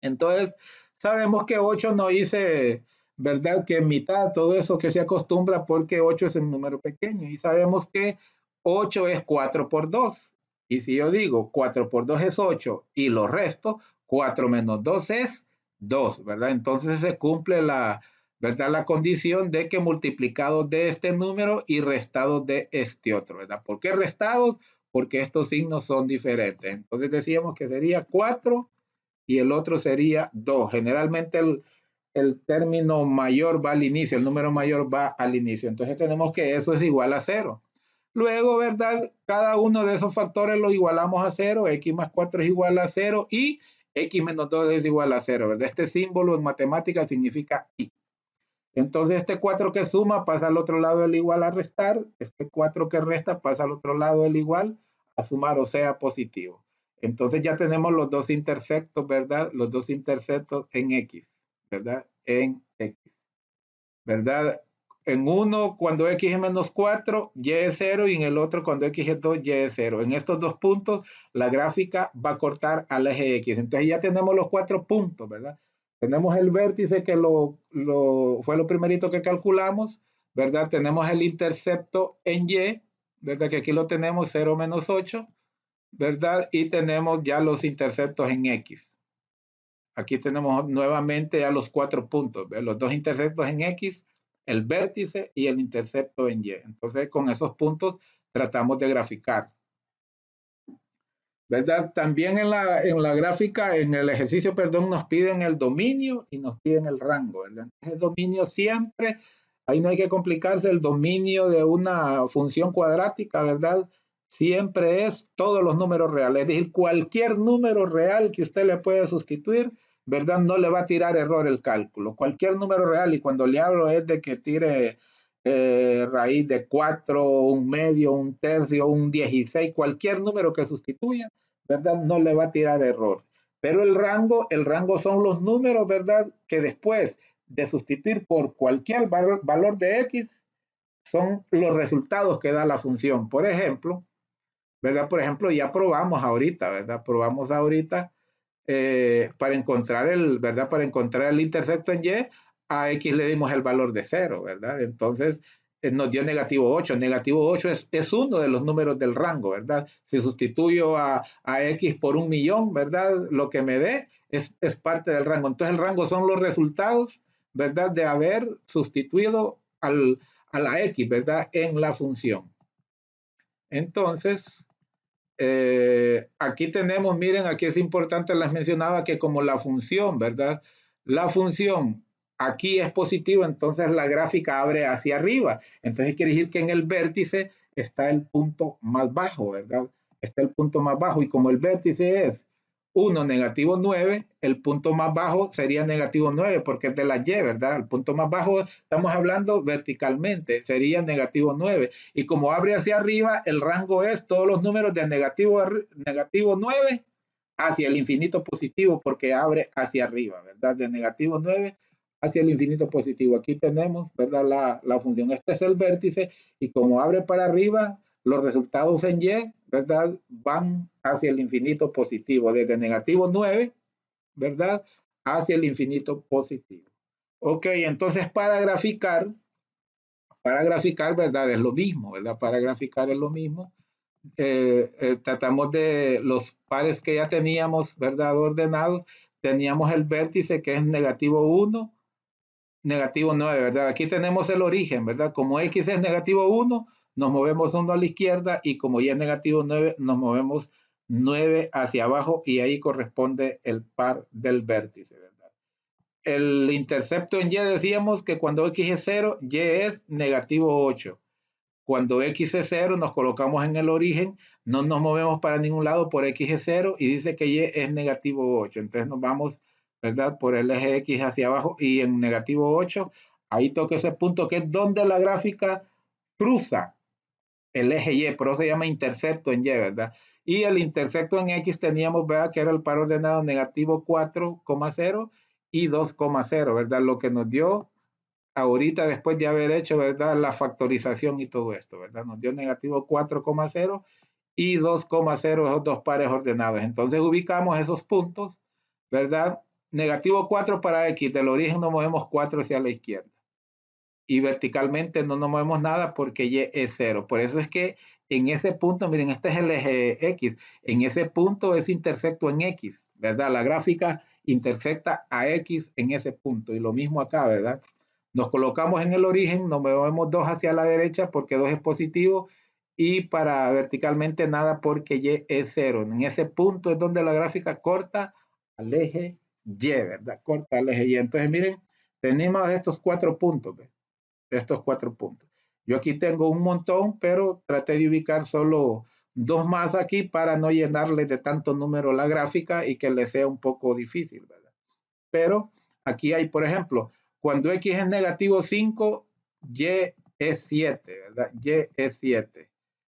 Entonces, sabemos que 8 no hice, ¿verdad? Que en mitad, todo eso que se acostumbra porque 8 es un número pequeño y sabemos que 8 es 4 por 2. Y si yo digo 4 por 2 es 8 y lo resto, 4 menos 2 es 2, ¿verdad? Entonces se cumple la, ¿verdad? La condición de que multiplicados de este número y restados de este otro, ¿verdad? ¿Por qué restados? Porque estos signos son diferentes. Entonces decíamos que sería 4 y el otro sería 2. Generalmente el término mayor va al inicio, el número mayor va al inicio. Entonces tenemos que eso es igual a 0. Luego, ¿verdad? Cada uno de esos factores lo igualamos a 0. X más 4 es igual a 0 y X menos 2 es igual a 0, ¿verdad? Este símbolo en matemáticas significa I. Entonces este 4 que suma pasa al otro lado del igual a restar. Este 4 que resta pasa al otro lado del igual a sumar, o sea, positivo. Entonces ya tenemos los dos intersectos, ¿verdad? Los dos intersectos en X, ¿verdad? En X, ¿verdad? En uno, cuando X es menos 4, Y es 0, y en el otro, cuando X es 2, Y es 0. En estos dos puntos, la gráfica va a cortar al eje X. Entonces ya tenemos los 4 puntos, ¿verdad? Tenemos el vértice que fue lo primerito que calculamos, ¿verdad? Tenemos el intercepto en Y, ¿verdad? Que aquí lo tenemos 0 menos 8, ¿verdad? Y tenemos ya los interceptos en X. Aquí tenemos nuevamente ya los 4 puntos, ¿verdad? Los dos interceptos en X, el vértice y el intercepto en Y. Entonces, con esos puntos tratamos de graficar, ¿verdad? También en la gráfica, en el ejercicio, perdón, nos piden el dominio y nos piden el rango, ¿verdad? El dominio siempre, ahí no hay que complicarse, el dominio de una función cuadrática, ¿verdad? Siempre es todos los números reales, es decir, cualquier número real que usted le pueda sustituir, ¿verdad? No le va a tirar error el cálculo. Cualquier número real, y cuando le hablo es de que tire raíz de 4, un medio, un tercio, un 16, cualquier número que sustituya, ¿verdad? No le va a tirar error. Pero el rango son los números, ¿verdad? Que después de sustituir por cualquier valor de X, son los resultados que da la función. Por ejemplo, ¿verdad? Por ejemplo, ya probamos ahorita, ¿verdad? Probamos ahorita para encontrar ¿verdad? Para encontrar el intercepto en Y, a X le dimos el valor de 0, ¿verdad? Entonces nos dio negativo 8. Negativo 8 es uno de los números del rango, ¿verdad? Si sustituyo a X por 1.000.000, ¿verdad? Lo que me dé es parte del rango. Entonces el rango son los resultados, ¿verdad? De haber sustituido a la X, ¿verdad? En la función. Entonces, aquí tenemos, miren, aquí es importante, les mencionaba que como la función, ¿verdad? La función aquí es positiva, entonces la gráfica abre hacia arriba. Entonces quiere decir que en el vértice está el punto más bajo, ¿verdad? Está el punto más bajo y como el vértice es 1, negativo 9, el punto más bajo sería negativo 9 porque es de la Y, ¿verdad? El punto más bajo, estamos hablando verticalmente, sería negativo 9. Y como abre hacia arriba, el rango es todos los números de negativo 9 hacia el infinito positivo porque abre hacia arriba, ¿verdad? De negativo 9 hacia el infinito positivo. Aquí tenemos, ¿verdad? La función. Este es el vértice y como abre para arriba, los resultados en Y, ¿verdad? Van hacia el infinito positivo, desde negativo 9, ¿verdad? Hacia el infinito positivo. Ok, entonces para graficar, ¿verdad? Es lo mismo, ¿verdad? Para graficar es lo mismo. Tratamos de los pares que ya teníamos, ¿verdad? Ordenados, teníamos el vértice que es negativo 1, negativo 9, ¿verdad? Aquí tenemos el origen, ¿verdad? Como X es negativo 1, nos movemos 1 a la izquierda y como Y es negativo 9, nos movemos 9 hacia abajo y ahí corresponde el par del vértice, ¿verdad? El intercepto en Y decíamos que cuando X es 0, Y es negativo 8. Cuando X es 0, nos colocamos en el origen, no nos movemos para ningún lado por X es 0 y dice que Y es negativo 8. Entonces nos vamos, ¿verdad? Por el eje X hacia abajo y en negativo 8, ahí toca ese punto que es donde la gráfica cruza el eje Y, por eso se llama intercepto en Y, ¿verdad? Y el intercepto en X teníamos, ¿verdad? Que era el par ordenado negativo 4,0 y 2,0, ¿verdad? Lo que nos dio ahorita después de haber hecho, ¿verdad? La factorización y todo esto, ¿verdad? Nos dio negativo 4,0 y 2,0, esos dos pares ordenados. Entonces ubicamos esos puntos, ¿verdad? Negativo 4 para X, del origen nos movemos 4 hacia la izquierda. Y verticalmente no nos movemos nada porque Y es 0. Por eso es que en ese punto, miren, este es el eje X, en ese punto es intersecto en X, ¿verdad? La gráfica intersecta a X en ese punto. Y lo mismo acá, ¿verdad? Nos colocamos en el origen, nos movemos 2 hacia la derecha porque 2 es positivo y para verticalmente nada porque Y es 0. En ese punto es donde la gráfica corta al eje Y, ¿verdad? Corta al eje Y. Entonces, miren, tenemos estos 4 puntos, ¿ves? Estos 4 puntos. Yo aquí tengo un montón, pero traté de ubicar solo 2 más aquí para no llenarle de tanto número la gráfica y que le sea un poco difícil, ¿verdad? Pero aquí hay, por ejemplo, cuando X es negativo 5, Y es 7, ¿verdad? Y es 7.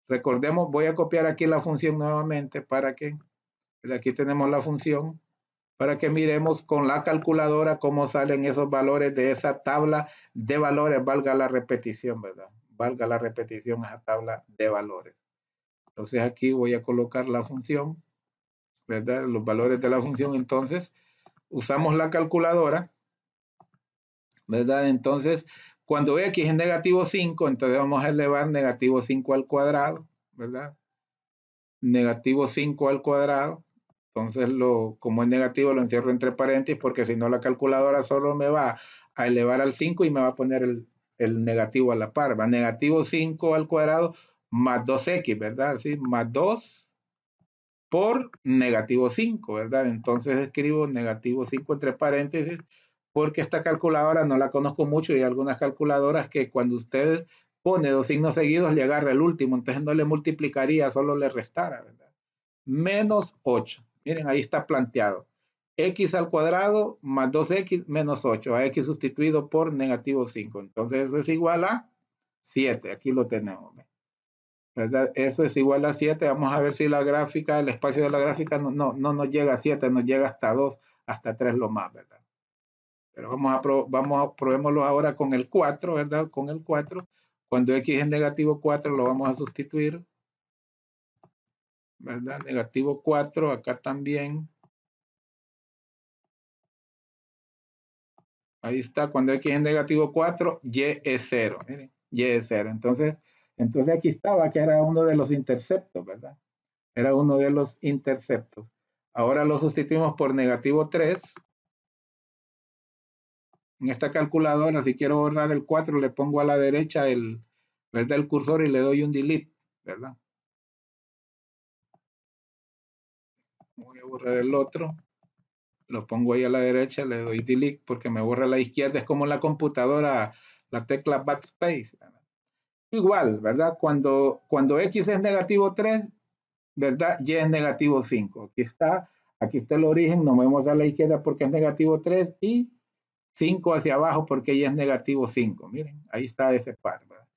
Recordemos, voy a copiar aquí la función nuevamente para que, aquí tenemos la función, para que miremos con la calculadora cómo salen esos valores de esa tabla de valores, valga la repetición, ¿verdad? Valga la repetición a esa tabla de valores. Entonces aquí voy a colocar la función, ¿verdad? Los valores de la función. Entonces usamos la calculadora, ¿verdad? Entonces cuando X es negativo 5, entonces vamos a elevar negativo 5 al cuadrado, ¿verdad? Negativo 5 al cuadrado. Entonces, como es negativo, lo encierro entre paréntesis porque si no la calculadora solo me va a elevar al 5 y me va a poner el negativo a la par. Va negativo 5 al cuadrado más 2x, ¿verdad? ¿Sí? Más 2 por negativo 5, ¿verdad? Entonces escribo negativo 5 entre paréntesis porque esta calculadora no la conozco mucho y hay algunas calculadoras que cuando usted pone dos signos seguidos le agarra el último, entonces no le multiplicaría, solo le restara, ¿verdad? Menos 8. Miren, ahí está planteado. X al cuadrado más 2x menos 8. A x sustituido por negativo 5. Entonces eso es igual a 7. Aquí lo tenemos. ¿Verdad? Eso es igual a 7. Vamos a ver si la gráfica, el espacio de la gráfica no nos llega a 7, nos llega hasta 2, hasta 3 lo más, ¿verdad? Pero probémoslo ahora con el 4, ¿verdad? Con el 4. Cuando x es negativo 4 lo vamos a sustituir, ¿verdad? Negativo 4, acá también. Ahí está, cuando X es negativo 4, Y es 0. Miren, Y es 0. Entonces aquí estaba, que era uno de los interceptos, ¿verdad? Era uno de los interceptos. Ahora lo sustituimos por negativo 3. En esta calculadora, si quiero borrar el 4, le pongo a la derecha ¿verdad? El cursor y le doy un delete, ¿verdad? Voy a borrar el otro. Lo pongo ahí a la derecha, le doy delete porque me borra a la izquierda. Es como en la computadora, la tecla backspace, ¿verdad? Igual, ¿verdad? Cuando X es negativo 3, ¿verdad? Y es negativo 5. Aquí está el origen, nos movemos a la izquierda porque es negativo 3 y 5 hacia abajo porque Y es negativo 5. Miren, ahí está ese par, ¿verdad?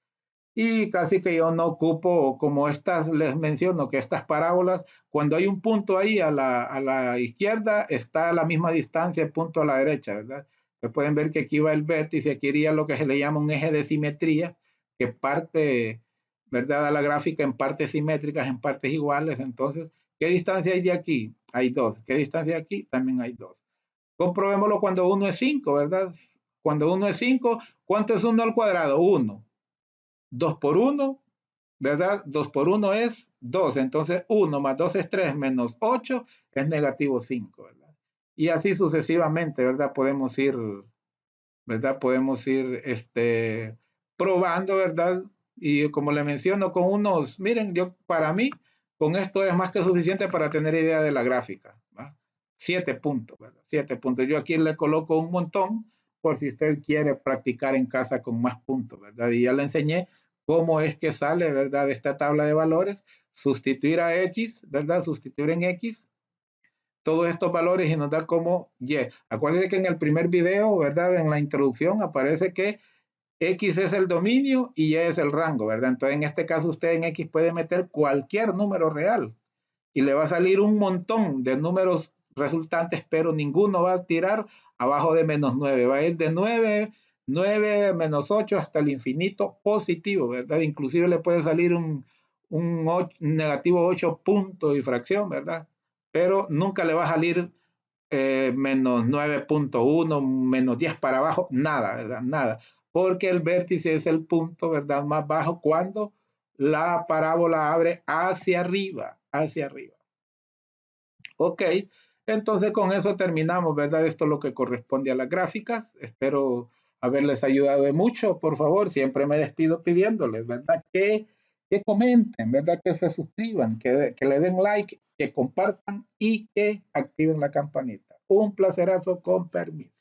Y casi que yo no ocupo, como estas, les menciono que estas parábolas, cuando hay un punto ahí a la izquierda, está a la misma distancia el punto a la derecha, ¿verdad? Ustedes pueden ver que aquí va el vértice, aquí iría lo que se le llama un eje de simetría, que parte, ¿verdad? A la gráfica en partes simétricas, en partes iguales. Entonces, ¿qué distancia hay de aquí? Hay dos. ¿Qué distancia hay aquí? También hay dos. Comprobémoslo cuando uno es 5, ¿verdad? Cuando uno es 5, ¿cuánto es 1 al cuadrado? 1. 2 por 1, ¿verdad? 2 por 1 es 2, entonces 1 más 2 es 3, menos 8 es negativo 5, ¿verdad? Y así sucesivamente, ¿verdad? Podemos ir probando, ¿verdad? Y como le menciono, con unos, miren, yo para mí, con esto es más que suficiente para tener idea de la gráfica, ¿va? 7 puntos, ¿verdad? 7 puntos. Yo aquí le coloco un montón por si usted quiere practicar en casa con más puntos, ¿verdad? Y ya le enseñé cómo es que sale, ¿verdad? Esta tabla de valores, sustituir a X, ¿verdad? Sustituir en X todos estos valores y nos da como Y. Acuérdense que en el primer video, ¿verdad? En la introducción aparece que X es el dominio y Y es el rango, ¿verdad? Entonces en este caso usted en X puede meter cualquier número real y le va a salir un montón de números resultantes, pero ninguno va a tirar abajo de menos 9. Va a ir de 9 menos 8 hasta el infinito positivo, ¿verdad? Inclusive le puede salir un negativo 8 punto y fracción, ¿verdad? Pero nunca le va a salir menos 9.1, menos 10 para abajo, nada, ¿verdad? Nada. Porque el vértice es el punto, ¿verdad? Más bajo cuando la parábola abre hacia arriba, hacia arriba. Ok, entonces con eso terminamos, ¿verdad? Esto es lo que corresponde a las gráficas. Espero haberles ayudado de mucho. Por favor, siempre me despido pidiéndoles, ¿verdad? Que comenten, ¿verdad? Que se suscriban, que le den like, que compartan y que activen la campanita. Un placerazo con permiso.